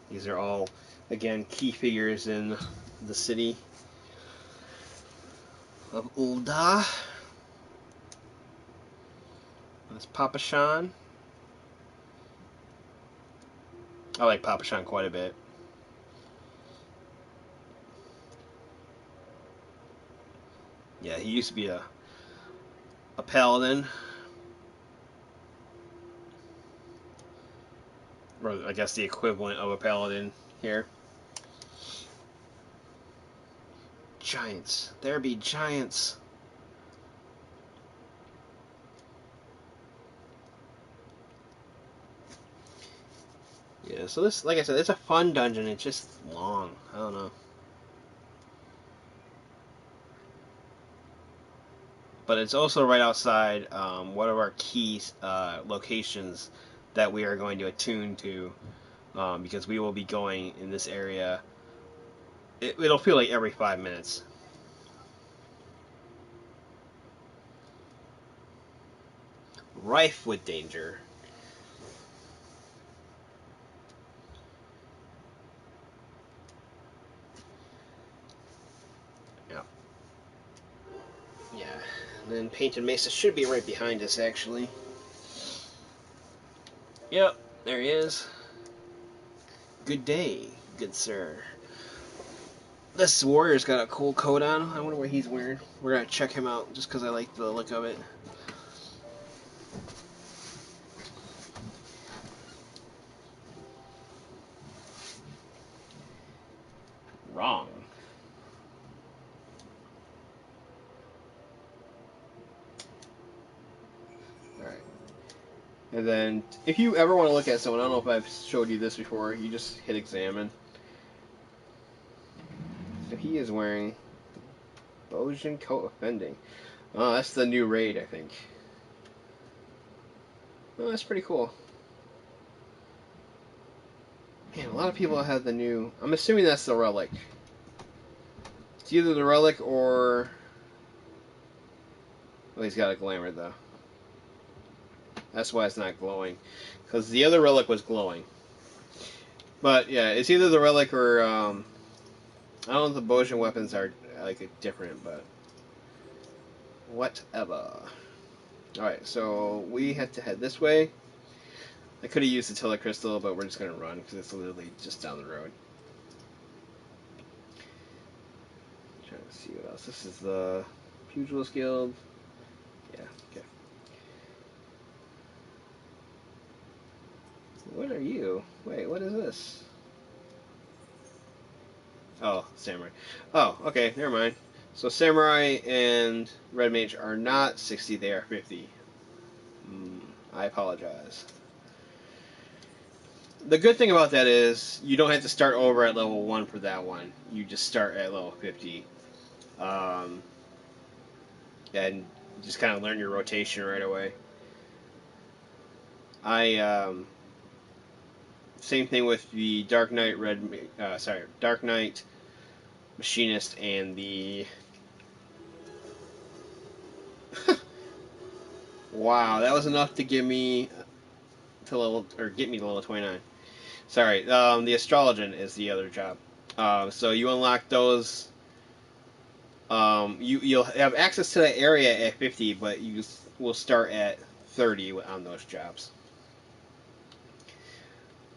These are all, again, key figures in the city of Ul'dah. That's Papa Shan. I like Papa Shan quite a bit. Yeah, he used to be a paladin. Or I guess the equivalent of a paladin here. Giants. There be giants. Yeah, so this, like I said, it's a fun dungeon. It's just long. I don't know. But it's also right outside one of our key locations that we are going to attune to because we will be going in this area. It'll feel like every 5 minutes. Rife with danger. Yeah. Yeah. And then Painted Mesa should be right behind us, actually. Yep, there he is. Good day, good sir. This warrior's got a cool coat on. I wonder what he's wearing. We're gonna check him out just because I like the look of it. Wrong. Alright. And then, if you ever want to look at someone, I don't know if I've showed you this before, you just hit examine. So he is wearing Bojin Coat of Fending. Oh, that's the new raid, I think. Oh, that's pretty cool. Man, a lot of people have the new... I'm assuming that's the Relic. It's either the Relic or... Well, he's got a Glamour, though. That's why it's not glowing. Because the other Relic was glowing. But, yeah, it's either the Relic or... I don't know if the Bojin weapons are like different, but... Whatever. Alright, so we have to head this way. I could have used the Tele Crystal, but we're just going to run because it's literally just down the road. Trying to see what else. This is the Pugilist Guild. Yeah, okay. What are you? Wait, what is this? Oh, Samurai. Oh, okay, never mind. So Samurai and Red Mage are not 60, they are 50. I apologize. The good thing about that is you don't have to start over at level 1 for that one. You just start at level 50. And just kind of learn your rotation right away. Same thing with the Dark Knight Dark Knight Machinist and the... Wow, that was enough to give me get me to level 29. Sorry, the Astrologian is the other job. So you unlock those. You'll have access to that area at 50, but you will start at 30 on those jobs.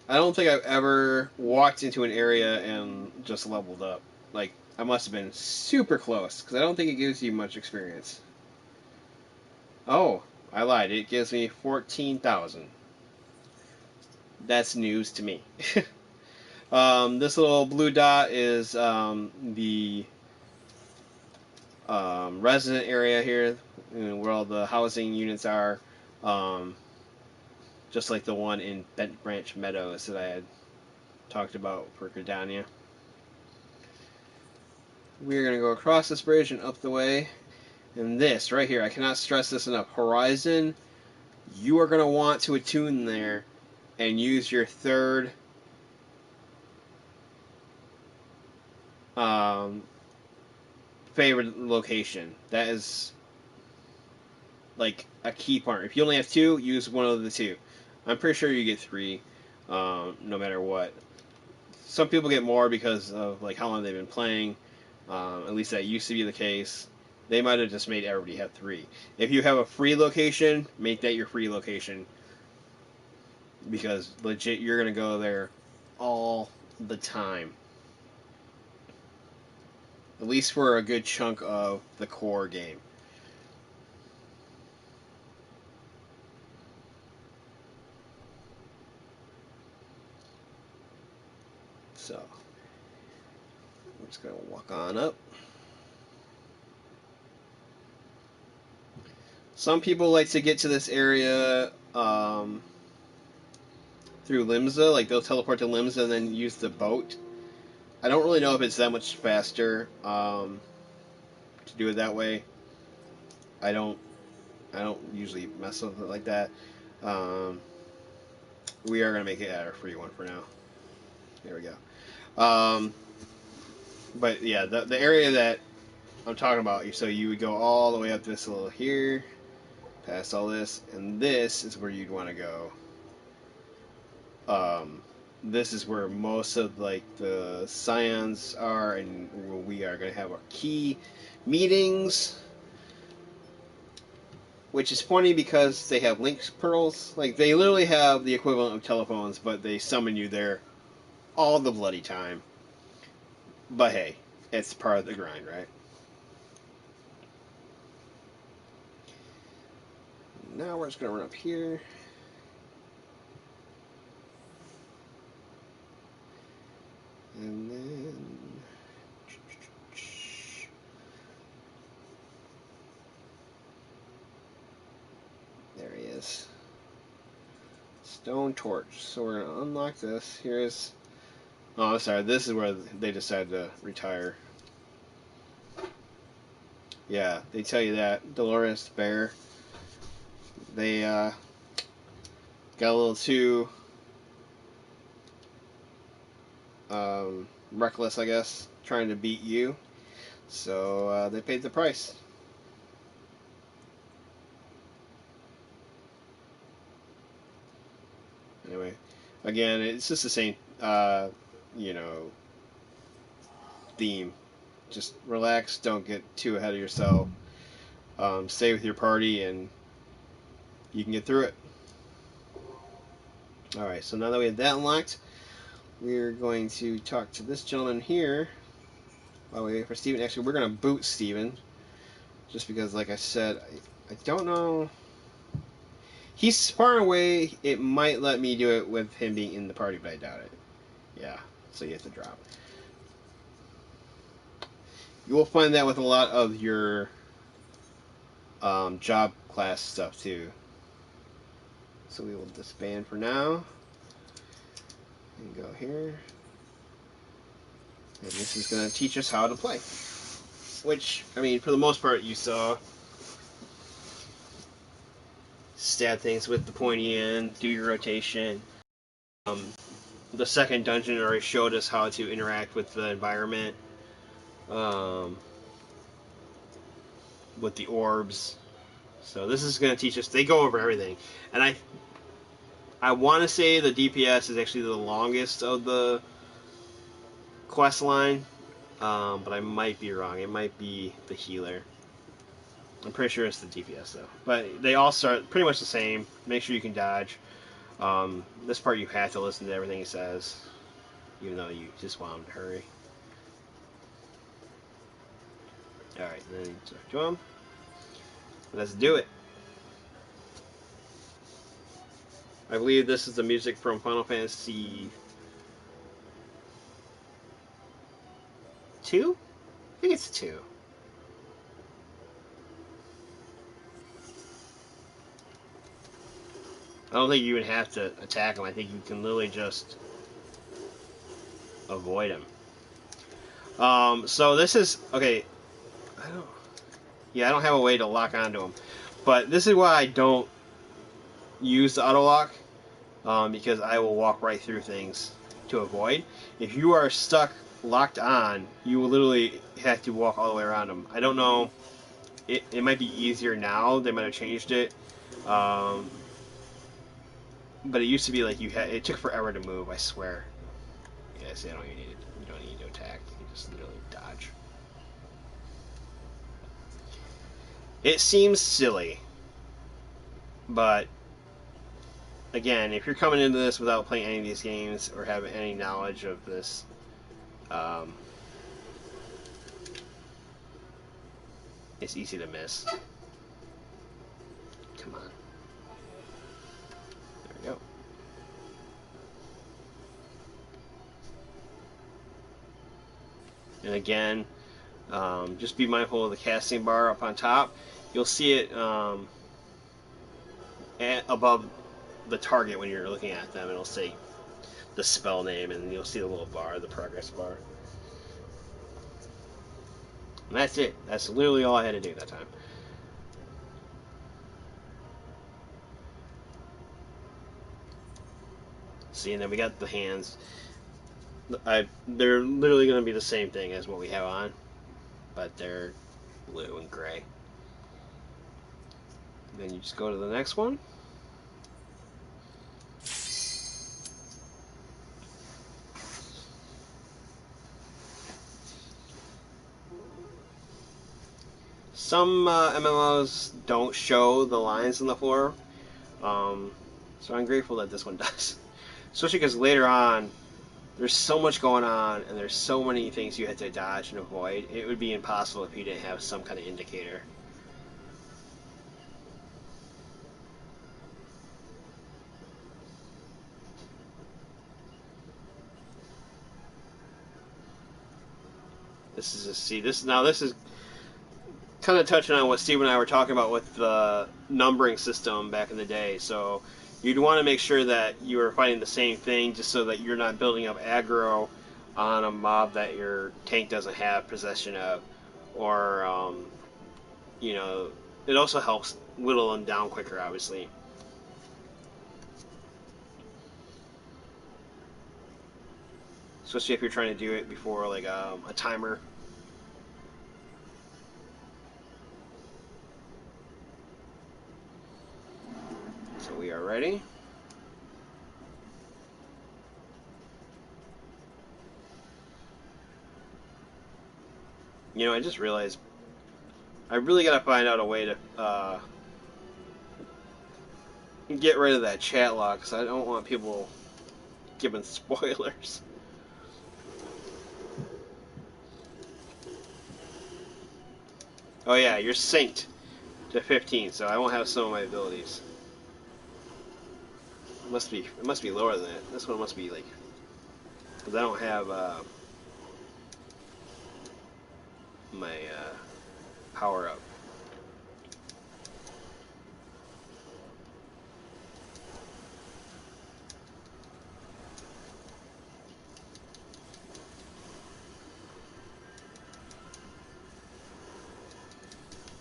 I don't think I've ever walked into an area and just leveled up. Like, I must have been super close, because I don't think it gives you much experience. Oh, I lied. It gives me 14,000. That's news to me. This little blue dot is the resident area here, where all the housing units are, um, just like the one in Bent Branch Meadows that I had talked about for Gridania. We're going to go across this bridge and up the way. And this right here, I cannot stress this enough. Horizon, you are going to want to attune there and use your third um, favorite location. That is like a key part. If you only have two, use one of the two. I'm pretty sure you get three, no matter what. Some people get more because of like how long they've been playing. At least that used to be the case. They might have just made everybody have three. If you have a free location, make that your free location, because legit you're gonna go there all the time. At least for a good chunk of the core game. So we're just gonna walk on up. Some people like to get to this area through Limsa, like they'll teleport to Limsa and then use the boat. I don't really know if it's that much faster to do it that way. I don't I don't usually mess with it like that. Um, we are gonna make it our free one for now. There we go. But yeah, the area that I'm talking about, so you would go all the way up this little here, past all this, and this is where you'd want to go. This is where most of like the scions are, and where we are going to have our key meetings. Which is funny because they have link pearls. Like they literally have the equivalent of telephones, but they summon you there all the bloody time. But hey, it's part of the grind, right? Now we're just gonna run up here. And then there he is. Stone torch. So we're gonna unlock this. Here's oh sorry, this is where they decided to retire. Yeah, they tell you that. Dolores Bear. They got a little too reckless, I guess, trying to beat you. So they paid the price. Anyway, again, it's just the same, you know, theme. Just relax, don't get too ahead of yourself. Stay with your party, and you can get through it. All right, so now that we have that unlocked, we're going to talk to this gentleman here while we wait for Steven. Actually, we're going to boot Steven, just because, like I said, I don't know. He's far away. It might let me do it with him being in the party, but I doubt it. Yeah, so you have to drop. You will find that with a lot of your job class stuff too. So we will disband for now. And go here. And this is going to teach us how to play. Which, I mean, for the most part, you saw. Stab things with the pointy end, do your rotation. The second dungeon already showed us how to interact with the environment. With the orbs. So this is going to teach us. They go over everything. And I want to say the DPS is actually the longest of the quest line. But I might be wrong. It might be the healer. I'm pretty sure it's the DPS though. But they all start pretty much the same. Make sure you can dodge. This part you have to listen to everything he says, even though you just want him to hurry. Alright, then talk to him. Let's do it. I believe this is the music from Final Fantasy 2? I think it's 2. I don't think you even have to attack him. I think you can literally just avoid him. So this is okay. I don't. Yeah, I don't have a way to lock onto him, but this is why I don't use the auto lock, because I will walk right through things to avoid. If you are stuck locked on, you will literally have to walk all the way around them. I don't know. It might be easier now. They might have changed it. Um, but it used to be like it took forever to move. I swear. Yeah, see, I don't even need it. You don't need to attack. You can just literally dodge. It seems silly, but again, if you're coming into this without playing any of these games or have any knowledge of this, um, it's easy to miss. Come on. There we go. And again, just be mindful of the casting bar up on top. You'll see it above the target when you're looking at them. It'll say the spell name, and you'll see the little bar, the progress bar. And that's it. That's literally all I had to do that time. See, and then we got the hands. They're literally going to be the same thing as what we have on, but they're blue and gray. Then you just go to the next one. Some MMOs don't show the lines on the floor, so I'm grateful that this one does. Especially because later on, there's so much going on, and there's so many things you have to dodge and avoid. It would be impossible if you didn't have some kind of indicator. This is kind of touching on what Steve and I were talking about with the numbering system back in the day. So you'd want to make sure that you are fighting the same thing, just so that you're not building up aggro on a mob that your tank doesn't have possession of, or you know, it also helps whittle them down quicker, obviously. Especially if you're trying to do it before like a timer. So we are ready. You know, I just realized I really gotta find out a way to get rid of that chat log, because I don't want people giving spoilers. Oh yeah, you're synced to 15, so I won't have some of my abilities. It must be lower than that. This one must be like, because I don't have my power up.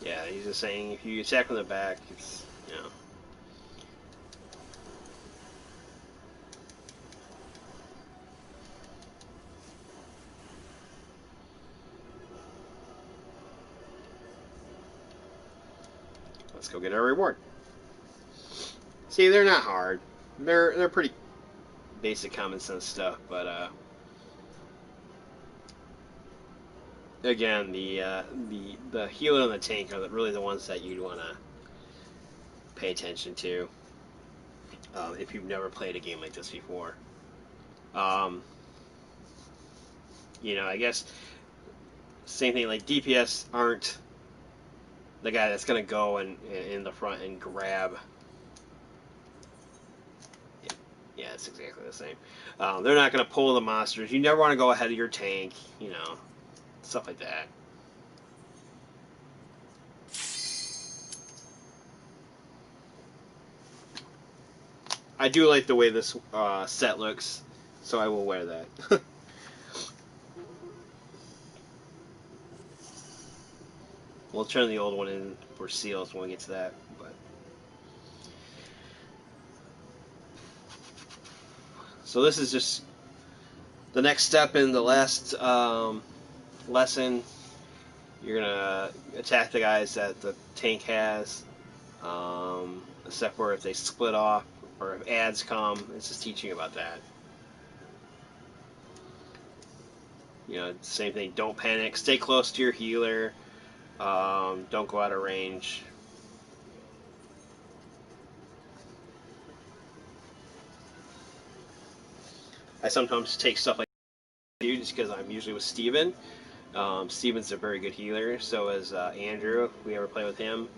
Yeah, he's just saying if you attack from the back, it's, you know. Let's go get our reward. See, they're not hard. They're pretty basic common sense stuff, but again, the healer and the tank are really the ones that you'd want to pay attention to if you've never played a game like this before. Um, you know, I guess same thing. Like DPS aren't the guy that's gonna go in the front and grab. Yeah, it's exactly the same. They're not gonna pull the monsters. You never want to go ahead of your tank. You know, stuff like that. I do like the way this set looks, so I will wear that. We'll turn the old one in for seals when we get to that. But so this is just the next step in the last lesson. You're gonna attack the guys that the tank has, except for if they split off or if ads come. It's just teaching you about that. You know, same thing. Don't panic. Stay close to your healer. Don't go out of range. I sometimes take stuff like that just because I'm usually with Steven. Steven's a very good healer. So is Andrew. We ever play with him.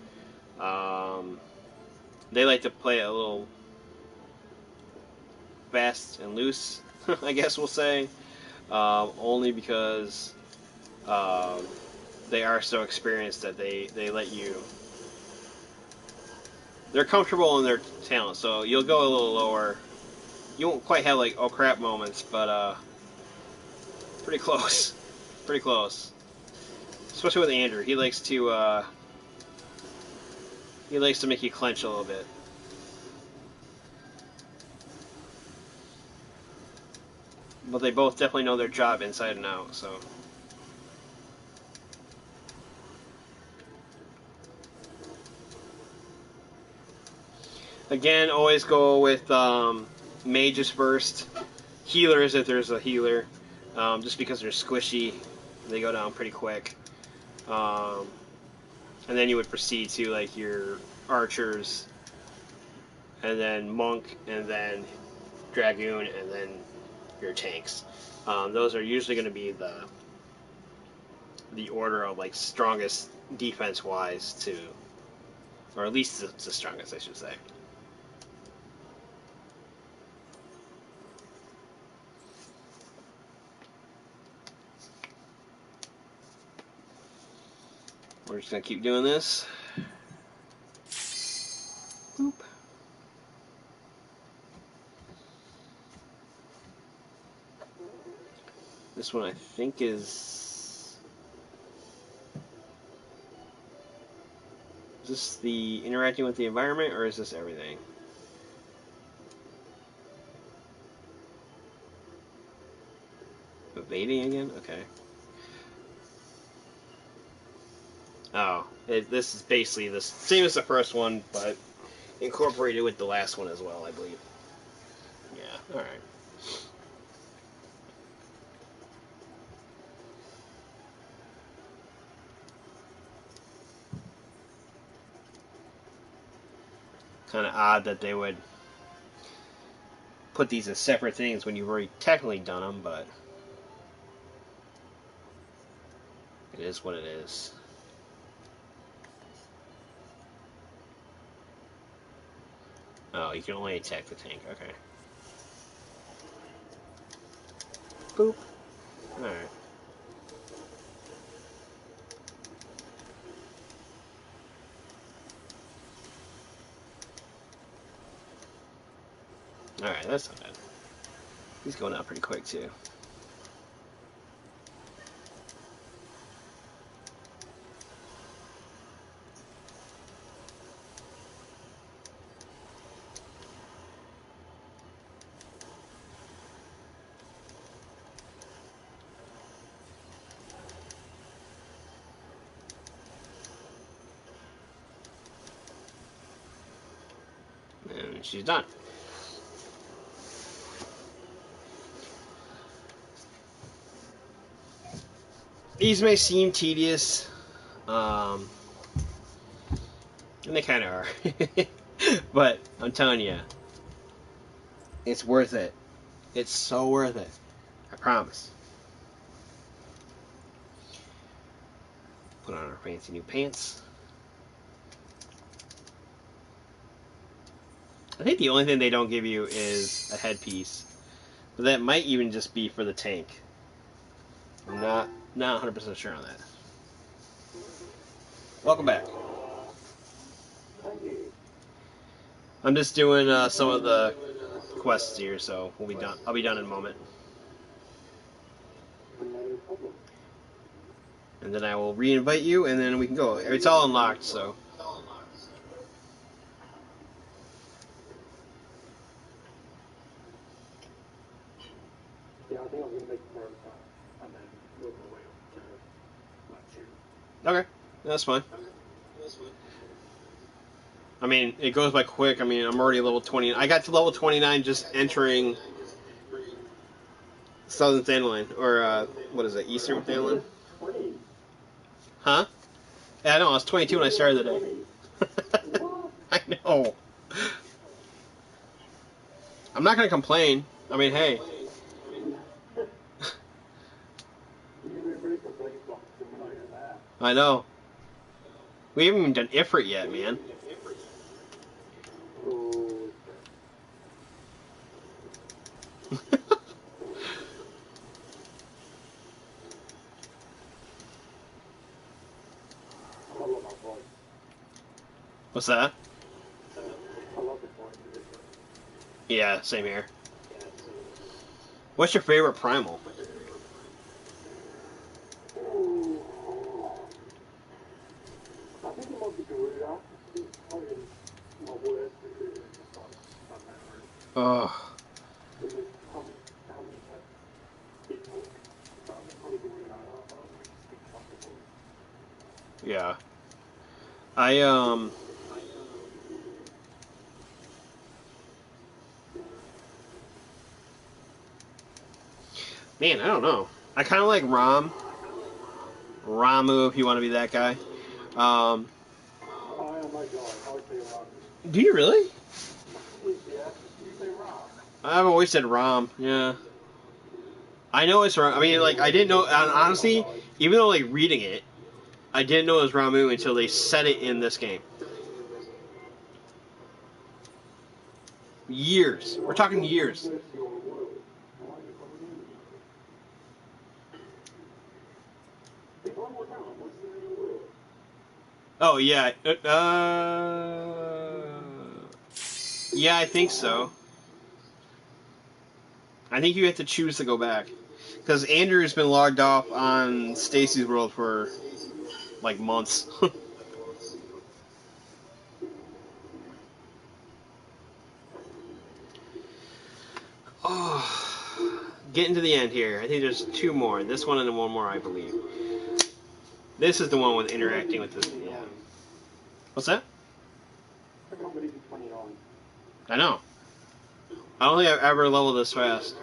They like to play a little fast and loose, I guess we'll say. Only because they are so experienced that they let you. They're comfortable in their talent, so you'll go a little lower. You won't quite have like oh crap moments, but pretty close, pretty close. Especially with Andrew, he likes to make you clench a little bit. But they both definitely know their job inside and out, so. Again, always go with mages first, healers if there's a healer, just because they're squishy, they go down pretty quick. And then you would proceed to like your archers, and then monk, and then dragoon, and then your tanks. Those are usually going to be the order of like strongest defense wise to, or at least the strongest, I should say. We're just going to keep doing this. Boop. This one I think is this the interacting with the environment, or is this everything? Evading again? Okay. Oh, this is basically the same as the first one, but incorporated with the last one as well, I believe. Yeah, alright. Kind of odd that they would put these as separate things when you've already technically done them, but it is what it is. Oh, you can only attack the tank. Okay. Boop. Alright. Alright, that's not bad. He's going out pretty quick, too. And she's done. These may seem tedious, and they kind of are. But I'm telling you, it's worth it. It's so worth it. I promise. Put on our fancy new pants. I think the only thing they don't give you is a headpiece. But that might even just be for the tank. I'm not Not 100% sure on that. Welcome back. Thank you. I'm just doing some of the quests here, so we'll be done. I'll be done in a moment. No problem. And then I will re-invite you, and then we can go. It's all unlocked, so. Yeah, I think I'm going to make a prayer and then work my way up to like 2. Okay, that's fine. I mean, it goes by quick. I mean, I'm already level 20. I got to level 29 just entering Southern Thanalan, or what is it, Eastern Thanalan? 20. Huh? Yeah, I know. I was 22 when I started the day. I know. I'm not gonna complain. I mean, hey. I know. We haven't even done Ifrit yet, man. What's that? Yeah, same here. What's your favorite primal? I think it might be Garuda. He's probably my worst because it's just like my memory. Ugh. Because how many it took. So probably Garuda. Yeah. Man, I don't know. I kind of like Ramu, if you want to be that guy. I am my god. I would say Ram. Do you really? Yeah. You say Ram? I've always said Ram. Yeah. I know it's Ram. I mean, like, I didn't know. Honestly, even though, like, reading it, I didn't know it was Ramu until they said it in this game. Years. We're talking years. Oh, yeah. Yeah, I think so. I think you have to choose to go back. Because Andrew's been logged off on Stacy's World for, like, months. Oh, getting to the end here. I think there's 2 more. This one and then 1 more, I believe. This is the one with interacting with this. Yeah. What's that? I can't believe it's 29. I know. I don't think I've ever leveled this fast.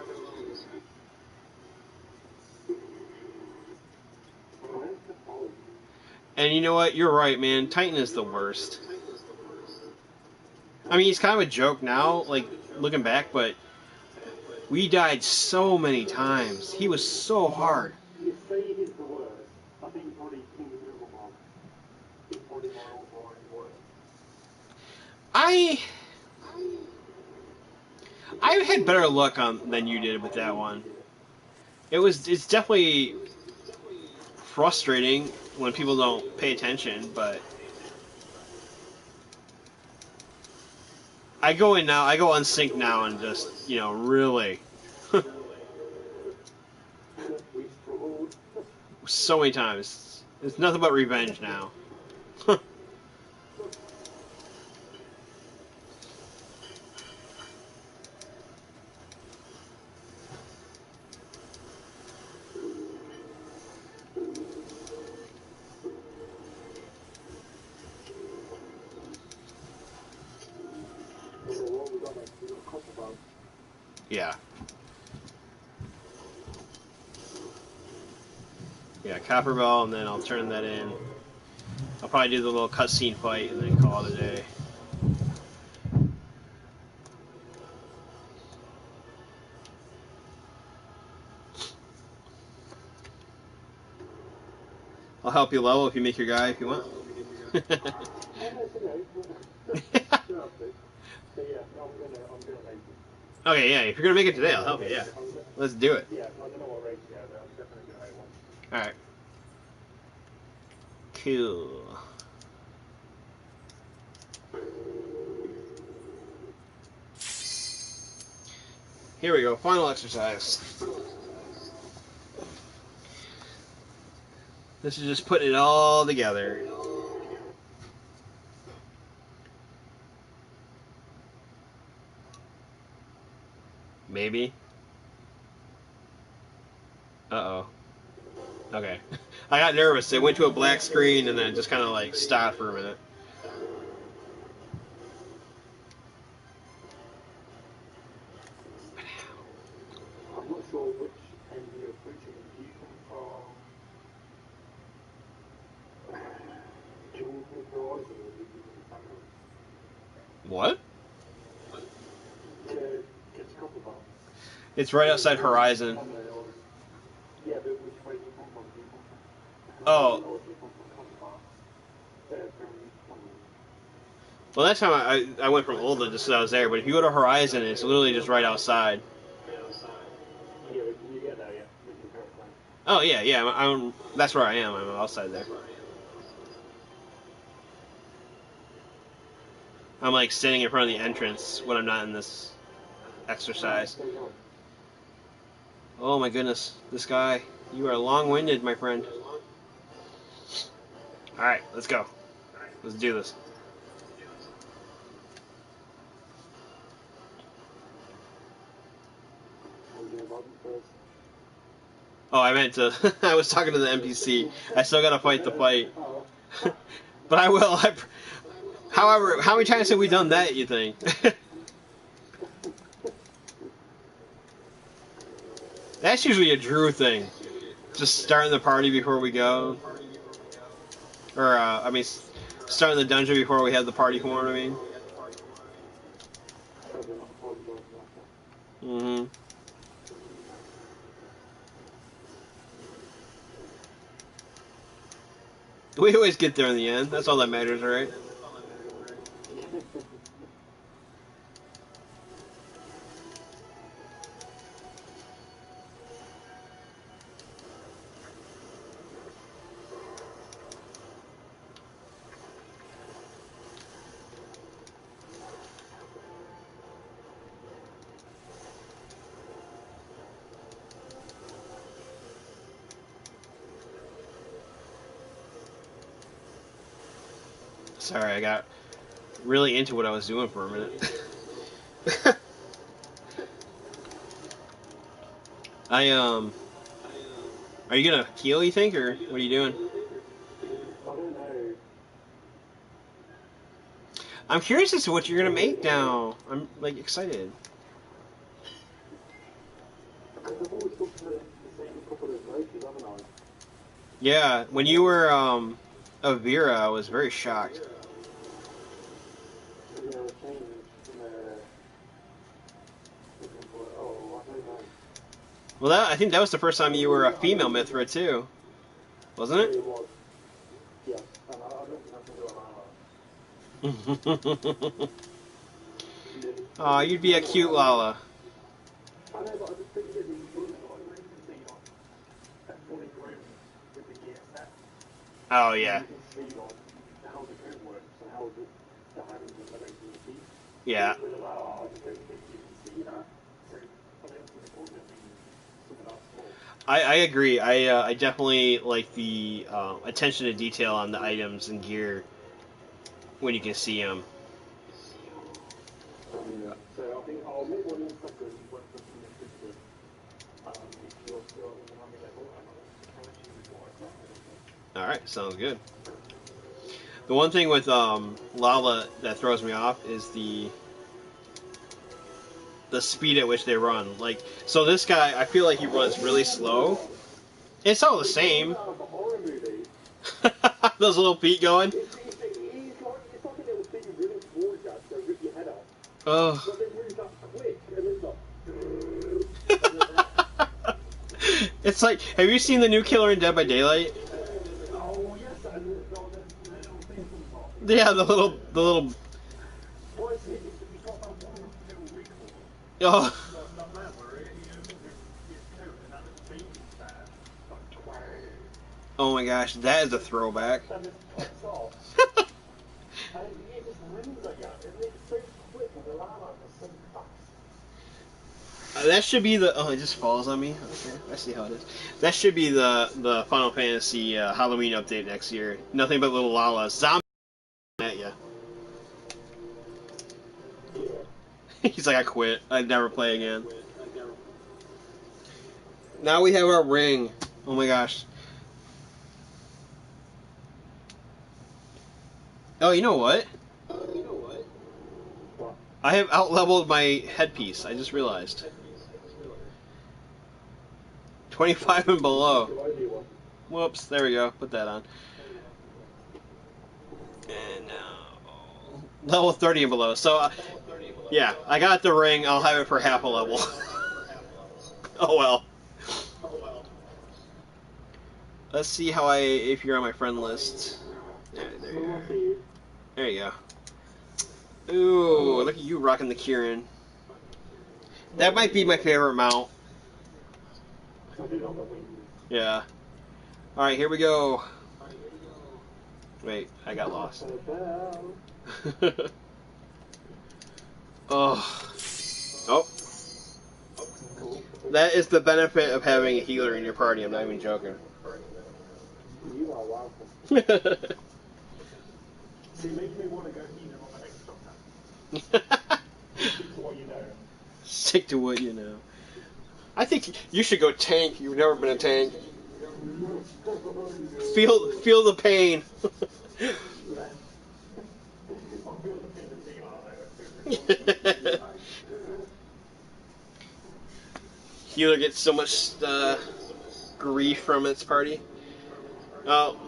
And you know what? You're right, man. Titan is the worst. I mean, he's kind of a joke now, like, looking back, but we died so many times. He was so hard. You say he's the worst. I think probably King of Rivermont is probably my all-time worst. I had better luck than you did with that one. It's definitely frustrating when people don't pay attention, but I go unsync now and just, really We struggled. so many times. It's nothing but revenge now. Yeah. Yeah, Copper Ball, and then I'll turn that in. I'll probably do the little cutscene fight and then call it a day. I'll help you level if you make your guy if you want. Okay, yeah, if you're gonna make it today, I'll help you, yeah. Let's do it. Yeah, I don't know what race yet, but I'm definitely going to make one. Alright. Cool. Here we go. Final exercise. This is just putting it all together. Maybe. Uh-oh. Okay. I got nervous. It went to a black screen and then it just kind of like stopped for a minute. I'm not sure which end you're approaching. Do you come from Jewel Horizon or do you come from What? to get to Copperbar? It's right outside Horizon. Yeah, but which way do you come from? Do you come from Oh. Horizon or do you come from Copperbar? Well, that time I went from Olda just so I was there, but if you go to Horizon, it's literally just right outside. Yeah, but you get there, yeah. With your airplane. Oh, yeah, yeah. That's where I am. I'm outside there. I'm like standing in front of the entrance when I'm not in this exercise. Oh my goodness, this guy. You are long-winded, my friend. Alright, let's go. Let's do this. Oh, I meant to. I was talking to the NPC. I still gotta fight the fight. But I will. However, how many times have we done that, you think? That's usually a Drew thing. Just starting the party before we go. Or, I mean, starting the dungeon before we have the party form, I mean. Mm-hmm. We always get there in the end. That's all that matters, right? Sorry, I got really into what I was doing for a minute. Are you gonna heal, you think, or what are you doing? I don't know. I'm curious as to what you're gonna make now. I'm, like, excited. Because I've always got the same couple of races, haven't I? Yeah, when you were, Avira, I was very shocked. Yeah, I changed from oh, I don't know. Well, I think that was the first time you were a female Mithra, too. Wasn't it? It was. Yeah, and I don't think I can do an hour. Aw, you'd be a cute Lala. I know, but I just think that the like see like that fully grown with the gear set. Oh, yeah. You can see like how the grid works and how the hands and the legs and the feet. Yeah. But I just don't think you can see that. So I don't see the point of being something else small. I agree. I definitely like the attention to detail on the items and gear when you can see them. Yeah. So I think I'll make one in a second when looking at this. If you're still in the army level, and I'll challenge you with what I've got. All right, sounds good. The one thing with Lala that throws me off is the speed at which they run. Like, so this guy, I feel like he runs really slow. It's all the same. Those little feet going. It's like a little thing running towards you to rip your head off. Oh. But they move that quick, and it's like... It's like, have you seen the new Killer in Dead by Daylight? Oh, yes, and the little thing comes off. Yeah, the little. Well, it's got that one little wrinkle. Oh. Oh my gosh, that is a throwback. and it pops off. And it just rings at you. And it's so quick, and the lava is so fast. That should be the. Oh, it just falls on me. Okay, I see how it is. That should be the Final Fantasy Halloween update next year. Nothing but little Lala zombie at you. He's like, I quit. I'd never play again. Now we have our ring. Oh my gosh. Oh, you know what? I have out-leveled my headpiece. I just realized. 25 and below. Whoops. There we go. Put that on. And now... Level 30 and below. So, yeah. I got the ring. I'll have it for half a level. Oh well. Let's see how if you're on my friend list. There you are. There you go. Ooh, look at you rocking the Kieran. That might be my favorite mount. Yeah. Alright, here we go. Wait, I got lost. Oh. Oh. That is the benefit of having a healer in your party, I'm not even joking. You are welcome. See, make me want to go healer on the next doctor. Stick to what you know. Stick to what you know. I think you should go tank. You've never been a tank. Feel the pain. Healer gets so much grief from its party.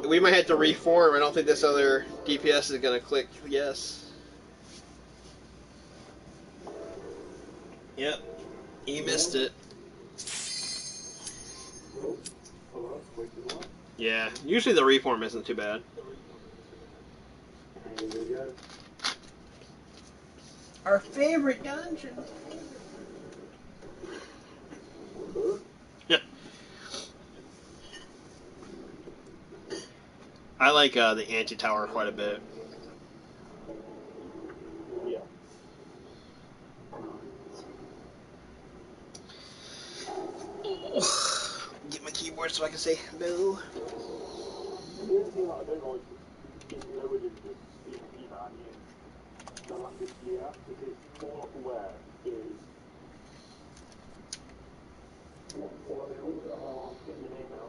We might have to reform. I don't think this other DPS is going to click yes. Yep. He missed it. Yeah. Usually the reform isn't too bad. Our favorite dungeon. Yeah. I like the anti-tower quite a bit. Yeah. Get my keyboard so I can say hello. The only thing that I don't like is nobody just being that in the last year, because all I'm aware is what they all are getting the name now.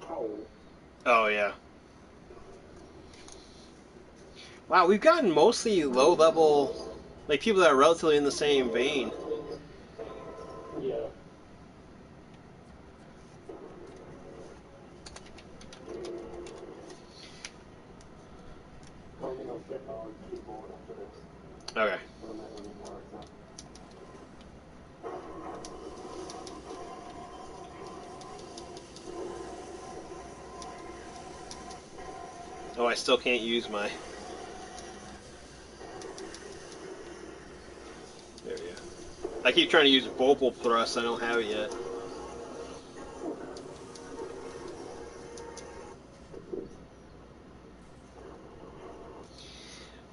Cowl. Oh yeah. Wow, we've gotten mostly low level, like people that are relatively in the same vein. Yeah. I think I'll get on keyboard after this. Okay. Oh, I still can't use my... There we go. I keep trying to use Vocal Thrust, I don't have it yet.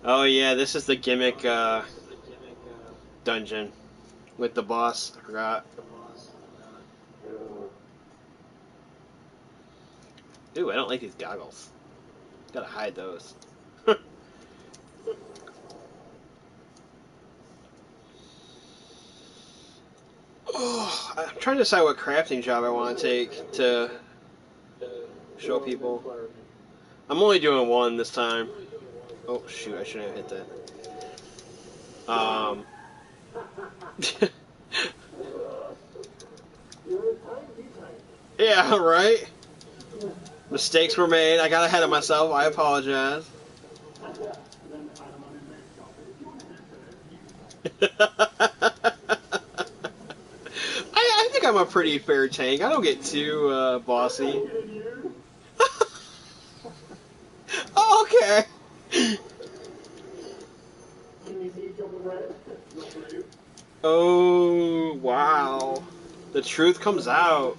Oh yeah, this is the gimmick dungeon with the boss. I forgot. Ooh, I don't like these goggles. Gotta hide those. Oh, I'm trying to decide what crafting job I want to take to show people. I'm only doing one this time. Oh shoot, I shouldn't have hit that. Yeah, right? Mistakes were made. I got ahead of myself. I apologize. I think I'm a pretty fair tank. I don't get too bossy. Oh, okay. Oh, wow. The truth comes out.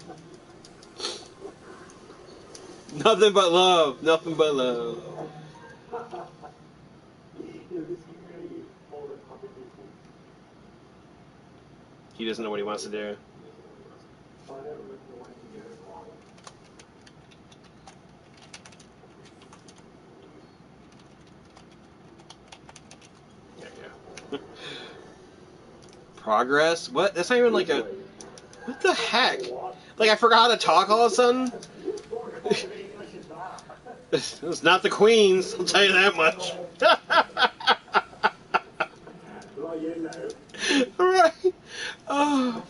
Nothing but love. Nothing but love. He doesn't know what he wants to do. There you go. Progress? What? That's not even like a... What the heck? Like, I forgot how to talk all of a sudden? It's not the Queen's, I'll tell you that much. Right. Oh.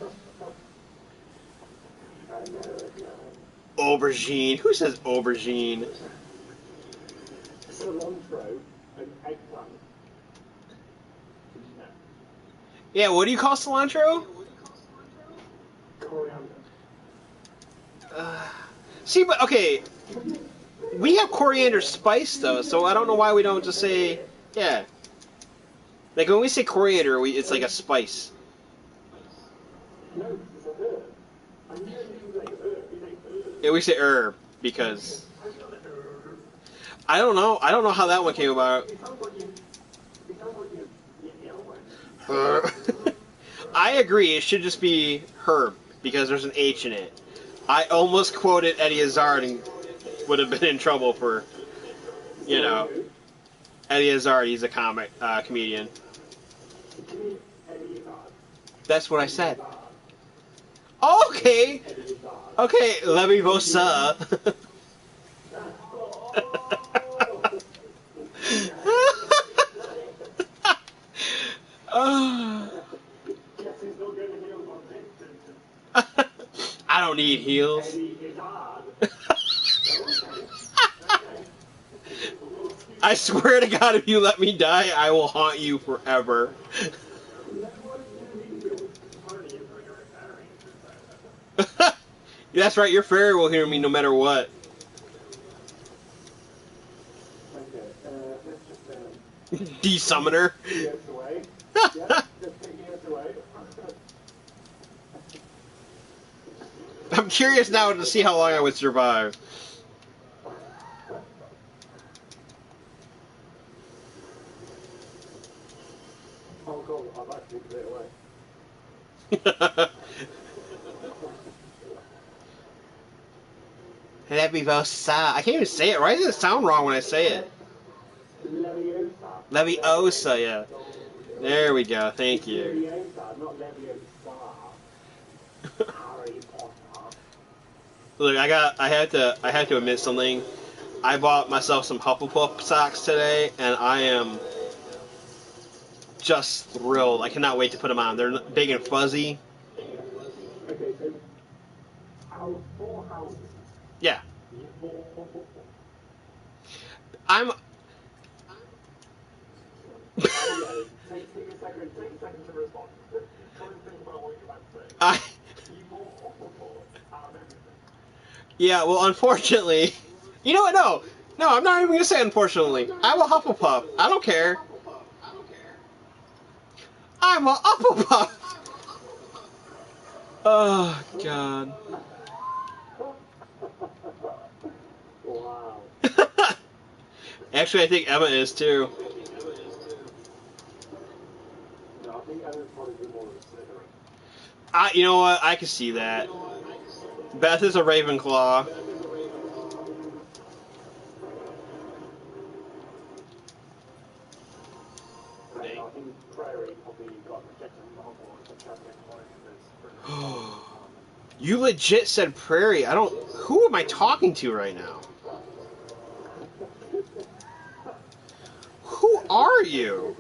Aubergine. Who says aubergine? Cilantro and eggplant. Yeah, what do you call cilantro? Coriander. See, but okay, we have coriander spice though, so I don't know why we don't just say, yeah. Like when we say coriander, it's like a spice. No, it's a herb. I knew you like herb. You like herb. Yeah, we say herb because I don't know. I don't know how that one came about. I agree. It should just be herb because there's an H in it. I almost quoted Eddie Izzard and would have been in trouble for, you know, Eddie Izzard. He's a comedian. That's what I said. Okay. Okay, Leviosa. I don't need heels. I swear to God, if you let me die, I will haunt you forever. That's right, your fairy will hear me no matter what. De-summoner. I'm curious now to see how long I would survive. Oh god, I've actually cleared away. Leviosa. I can't even say it. Why does it sound wrong when I say it? Leviosa, yeah. There we go. Thank you. Leviosa, not Leviosa. Harry Potter. Look, I had to admit something. I bought myself some Hufflepuff socks today, and I am just thrilled. I cannot wait to put them on. They're big and fuzzy. Okay, so our 4 houses. Yeah. I'm. Take a second to respond. Try and think about what you're about to say. I. Yeah, well, unfortunately, you know what? No, I'm not even gonna say unfortunately. I'm a Hufflepuff. I don't care. I'm a Hufflepuff. Oh God. Wow. Actually, I think Emma is too. No, I think Emma's probably more of a Slytherin. You know what? I can see that. Beth is a Ravenclaw. I think Prairie probably got rejected from Hogwarts and tried to get college. You legit said Prairie. I don't. Who am I talking to right now? Who are you?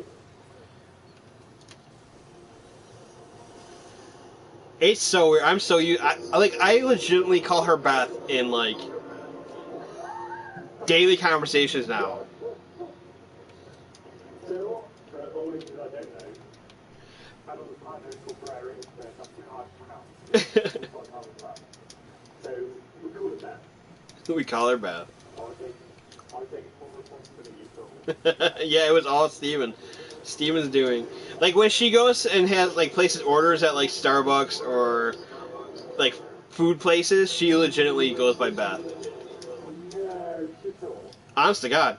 It's so weird. I'm so used. I legitimately call her Beth in like daily conversations now. So, only because I don't know. I don't know called Prairie, but that's too hard to pronounce. So, we call it that. We call her Beth. I take full responsibility, so. Yeah, it was all Steven. Steven's doing. Like when she goes and has like places orders at like Starbucks or like food places, she legitimately goes by Beth. Honest to God.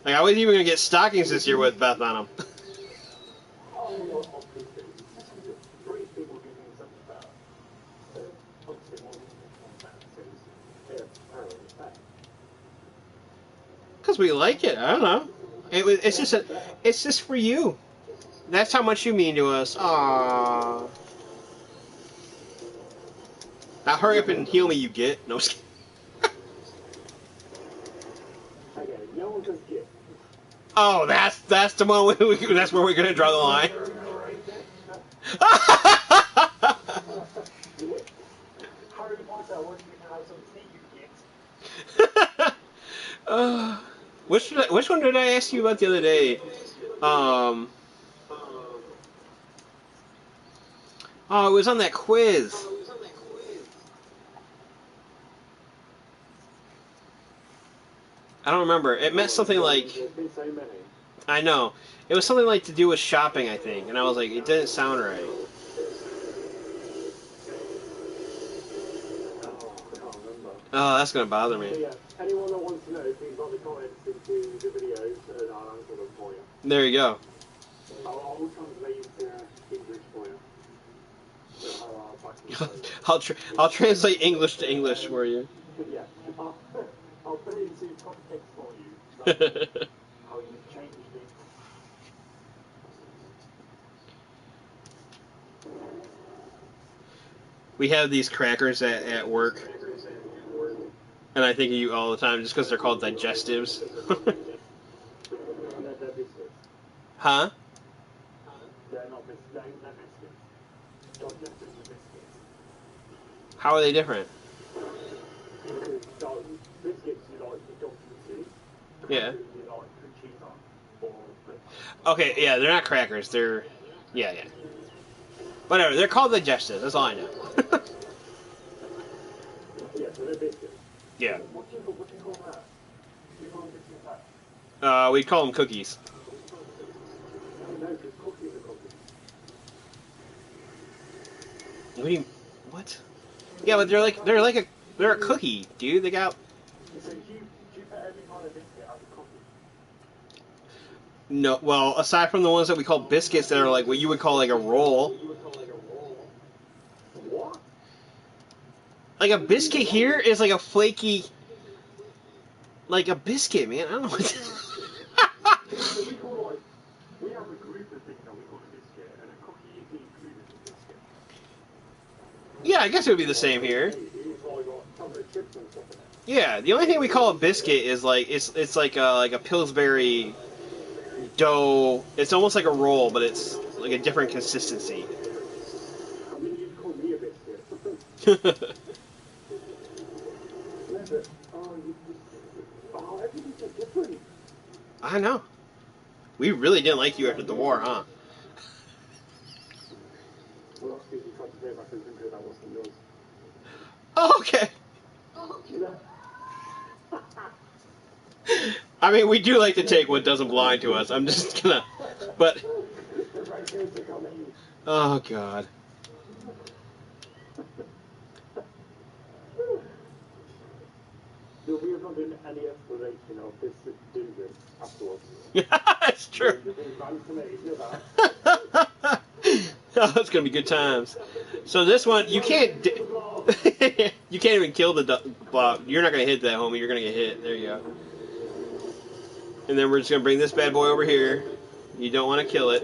Like, I wasn't even going to get stockings this year with Beth on them. Oh, well, obviously, three people giving something about obviously one fantasies. Yeah, apparently it's bad. Because we like it. I don't know. It's just for you. That's how much you mean to us. Aww. Now hurry up and heal me, you get. No, I'm just kidding. Okay, no one says gift. Oh, that's the one. That's where we're gonna draw the line. Harry Potter, what do you have some tea, you gift? uh, which one did I ask you about the other day? Um. Oh, it was on that quiz. I don't remember. It meant something like. There's been so many. I know. It was something like to do with shopping, I think. And I was like, it didn't sound right. Oh, I can't remember. Oh, that's gonna bother So me. yeah, anyone that wants to know, please drop the comments into the videos and I'll answer them for you. There you go. I'll translate into English for you. So I'll translate English to English for you. yeah, I'll put it into context for you. So how you changed it. We have these crackers at work, and I think of you all the time just because they're called digestives. They're biscuits. Huh? They're not biscuits. They're biscuits. Digestives are biscuits. How are they different? Because biscuits you like to dunk the tea. Yeah. You like put cheese on. Or Okay, yeah, they're not crackers. They're, yeah. Whatever. They're called digestives. That's all I know. yeah, so they're biscuits. Yeah. What do you call that? You call them biscuits that? We call them cookies. No, because cookies are cookies. What do you? What? Yeah, but they're a cookie, dude. They got. So do you put every kind of biscuit as a cookie? No, well, aside from the ones that we call biscuits that are like what you would call like a roll. What? Like a biscuit here is like a flaky, like a biscuit, man. I don't know what. So we call like, we have a group of things that we call a biscuit, and a cookie is included in a biscuit. Yeah, I guess it would be the same here. It's all got chocolate chips and stuff in it. Yeah, the only thing we call a biscuit is like it's like a Pillsbury dough. It's almost like a roll, but it's like a different consistency. I mean, you'd call me a biscuit. No, but, everything's just different. I know. We really didn't like you after the war, huh? Well, that's because you tried to say back and think that wasn't yours. Oh, okay. I mean, we do like to take what doesn't belong to us. I'm just gonna, but. Oh God. So we have not done any explanation of this do this afterwards. That's true. Oh, it's gonna be good times. So this one, you can't. You can't even kill the blob. You're not gonna hit that, homie. You're gonna get hit. There you go. And then we're just gonna bring this bad boy over here. You don't want to kill it.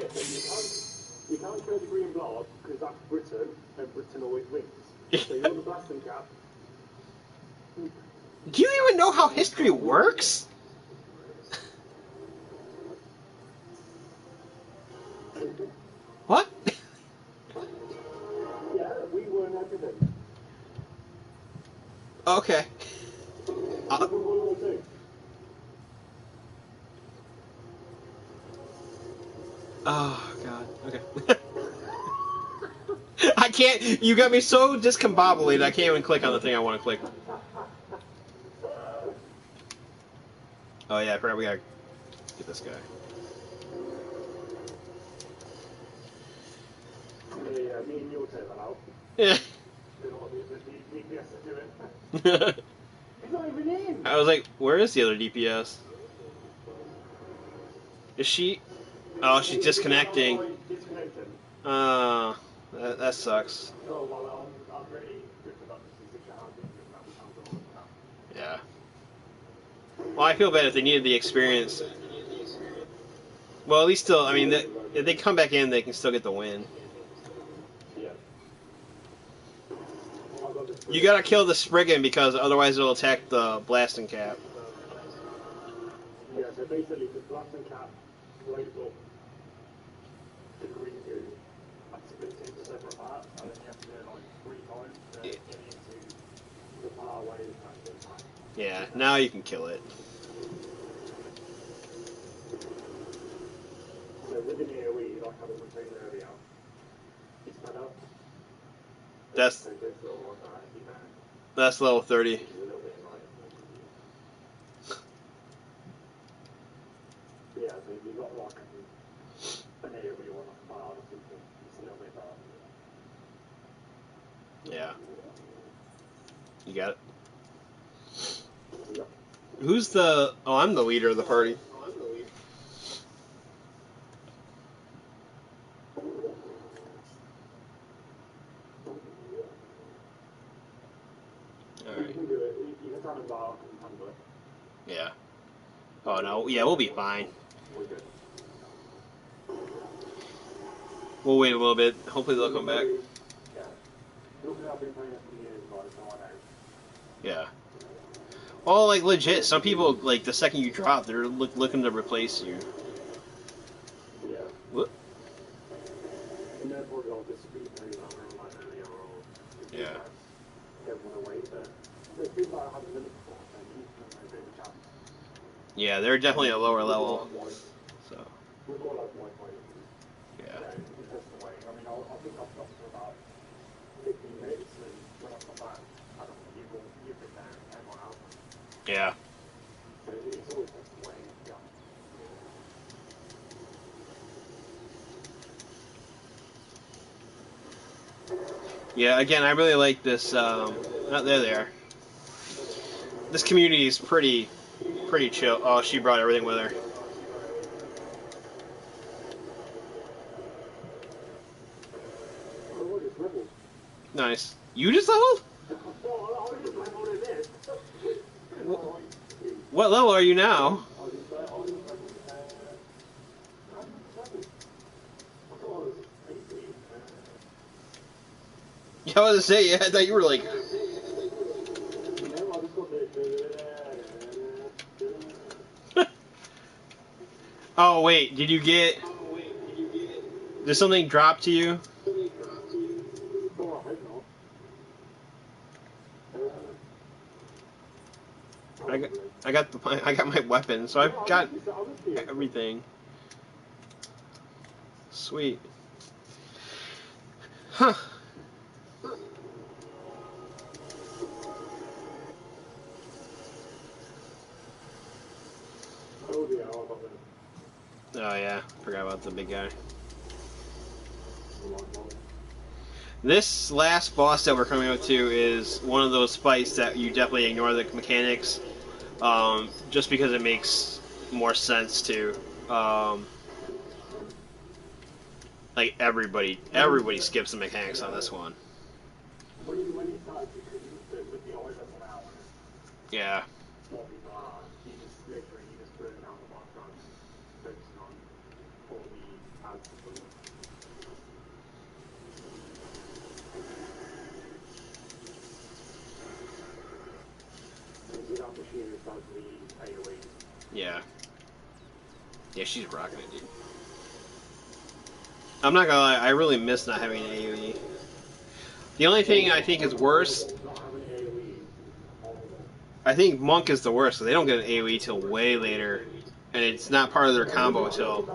You can't kill the green blob because that's Britain, and Britain always wins. So you're the blasting cap. Do you even know how history works? What? Yeah, we were in everything. Okay. What do we all do? Oh God. Okay. I can't. You got me so discombobulated. I can't even click on the thing I want to click. Oh yeah, I forgot we gotta get this guy. Yeah, me and you'll take that out. Yeah. We DPS to do it. It's not even in. I was like, where is the other DPS? Is she? Oh, she's disconnecting. Disconnected. That sucks. Oh, well, I'm pretty good for that. Yeah. Well, I feel bad if they needed the experience. Well, at least still, I mean, if they come back in, they can still get the win. Yeah. You gotta kill the Spriggan because otherwise it'll attack the blasting cap. Yeah, so basically the blasting cap blows up the green goo and splits into separate parts, and then you have to do it like 3 times to get into the power wave kind of. Yeah, now you can kill it. So within AoE, like I was saying earlier, it's better. That's level 30. Yeah, so if you got like an AoE or a bar or something, it's a little bit better. Yeah. You got it. Yep. Who's the... Oh, I'm the leader of the party. Alright. You can do it. You can turn a bar, you can do it. Yeah. Oh, no. Yeah, we'll be fine. We're good. We'll wait a little bit. Hopefully they'll come back. Yeah. Look at I've been playing it for years, but it's not out. Yeah. Well, like, legit, some people, like, the second you drop, they're looking to replace you. Yeah. Whoop. And therefore, it'll distribute very well around like earlier or... Yeah. Everyone away, but there's people that haven't done it before, so you can have a bit of a chance. Yeah, they're definitely a lower level. So, We've got like white weight. yeah. Yeah, it's just the way. I mean, I think I've got for about 15 minutes, and when I've got back, I don't know, you've been there, everyone else. Yeah. So it's always just the way, yeah. Yeah, again, I really like this, oh, there they are. This community is pretty chill. Oh, she brought everything with her. Oh, look, it's rebels. Nice. You just leveled? Oh, I just leveled in this. What level are you now? Yeah, I was gonna say, yeah, I thought you were like... Oh, wait, did you get... Did something drop to you? I got my weapon, so I've got everything. Sweet. Huh. Oh yeah, forgot about the big guy. This last boss that we're coming up to is one of those fights that you definitely ignore the mechanics, just because it makes more sense to. Like everybody skips the mechanics on this one. Yeah. Yeah. Yeah, she's rocking it, dude. I'm not gonna lie, I really miss not having an AoE. The only thing I think is worse, I think Monk is the worst, so they don't get an AoE till way later, and it's not part of their combo till...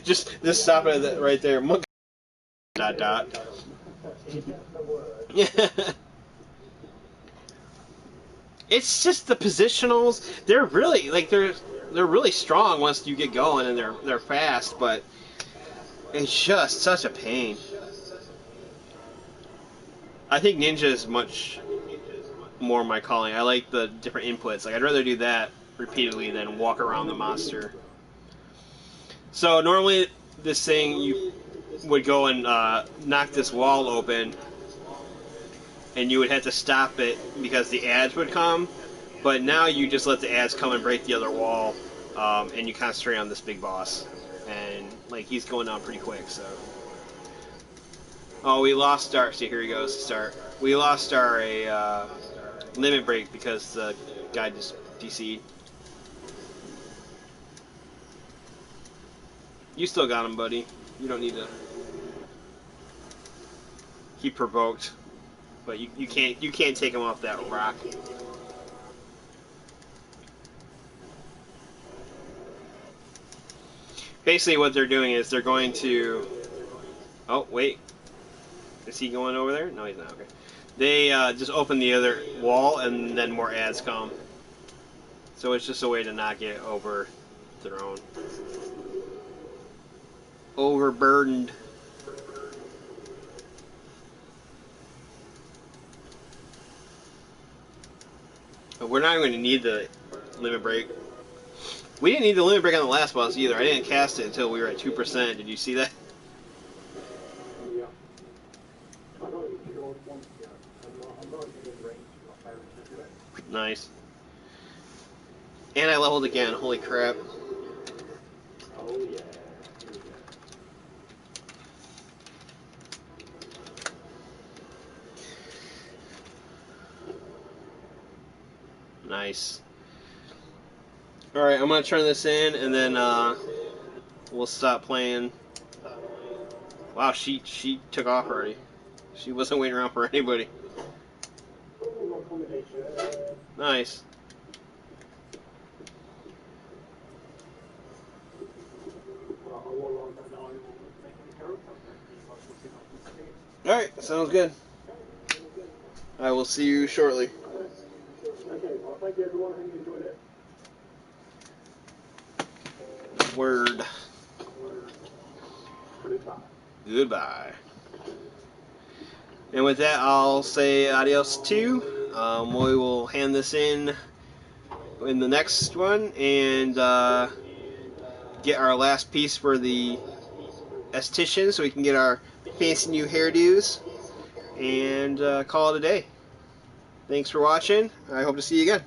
just stop it right there. Monk... ... It's just the positionals. They're really they're really strong once you get going, and they're fast, but it's just such a pain. I think ninja is much more my calling. I like the different inputs. Like I'd rather do that repeatedly than walk around the monster. So normally this thing you would go and knock this wall open, and you would have to stop it because the ads would come. But now you just let the ads come and break the other wall, and you concentrate on this big boss. And like he's going down pretty quick. So, oh, we lost our. See, here he goes to start. We lost our limit break because the guy just DC'd. You still got him, buddy. You don't need to. He provoked, but you can't take him off that rock. Basically, what they're doing is they're going to. Oh wait, is he going over there? No, he's not. Okay. They just open the other wall, and then more ads come. So it's just a way to not get overthrown, overburdened. But we're not going to need the limit break. We didn't need the limit break on the last boss either. I didn't cast it until we were at 2%. Did you see that? Yeah. I know you should always want to. I'm not even range. Nice. And I leveled again. Holy crap. Oh yeah. Nice. Alright, I'm going to turn this in, and then we'll stop playing. Wow, she took off already. She wasn't waiting around for anybody. Nice. Alright, sounds good. I will see you shortly. Okay, well, thank you everyone. I hope you enjoyed it. Word. Goodbye. Goodbye. And with that, I'll say adios too. We will hand this in the next one and get our last piece for the esthetician so we can get our fancy new hairdos and call it a day. Thanks for watching. I hope to see you again.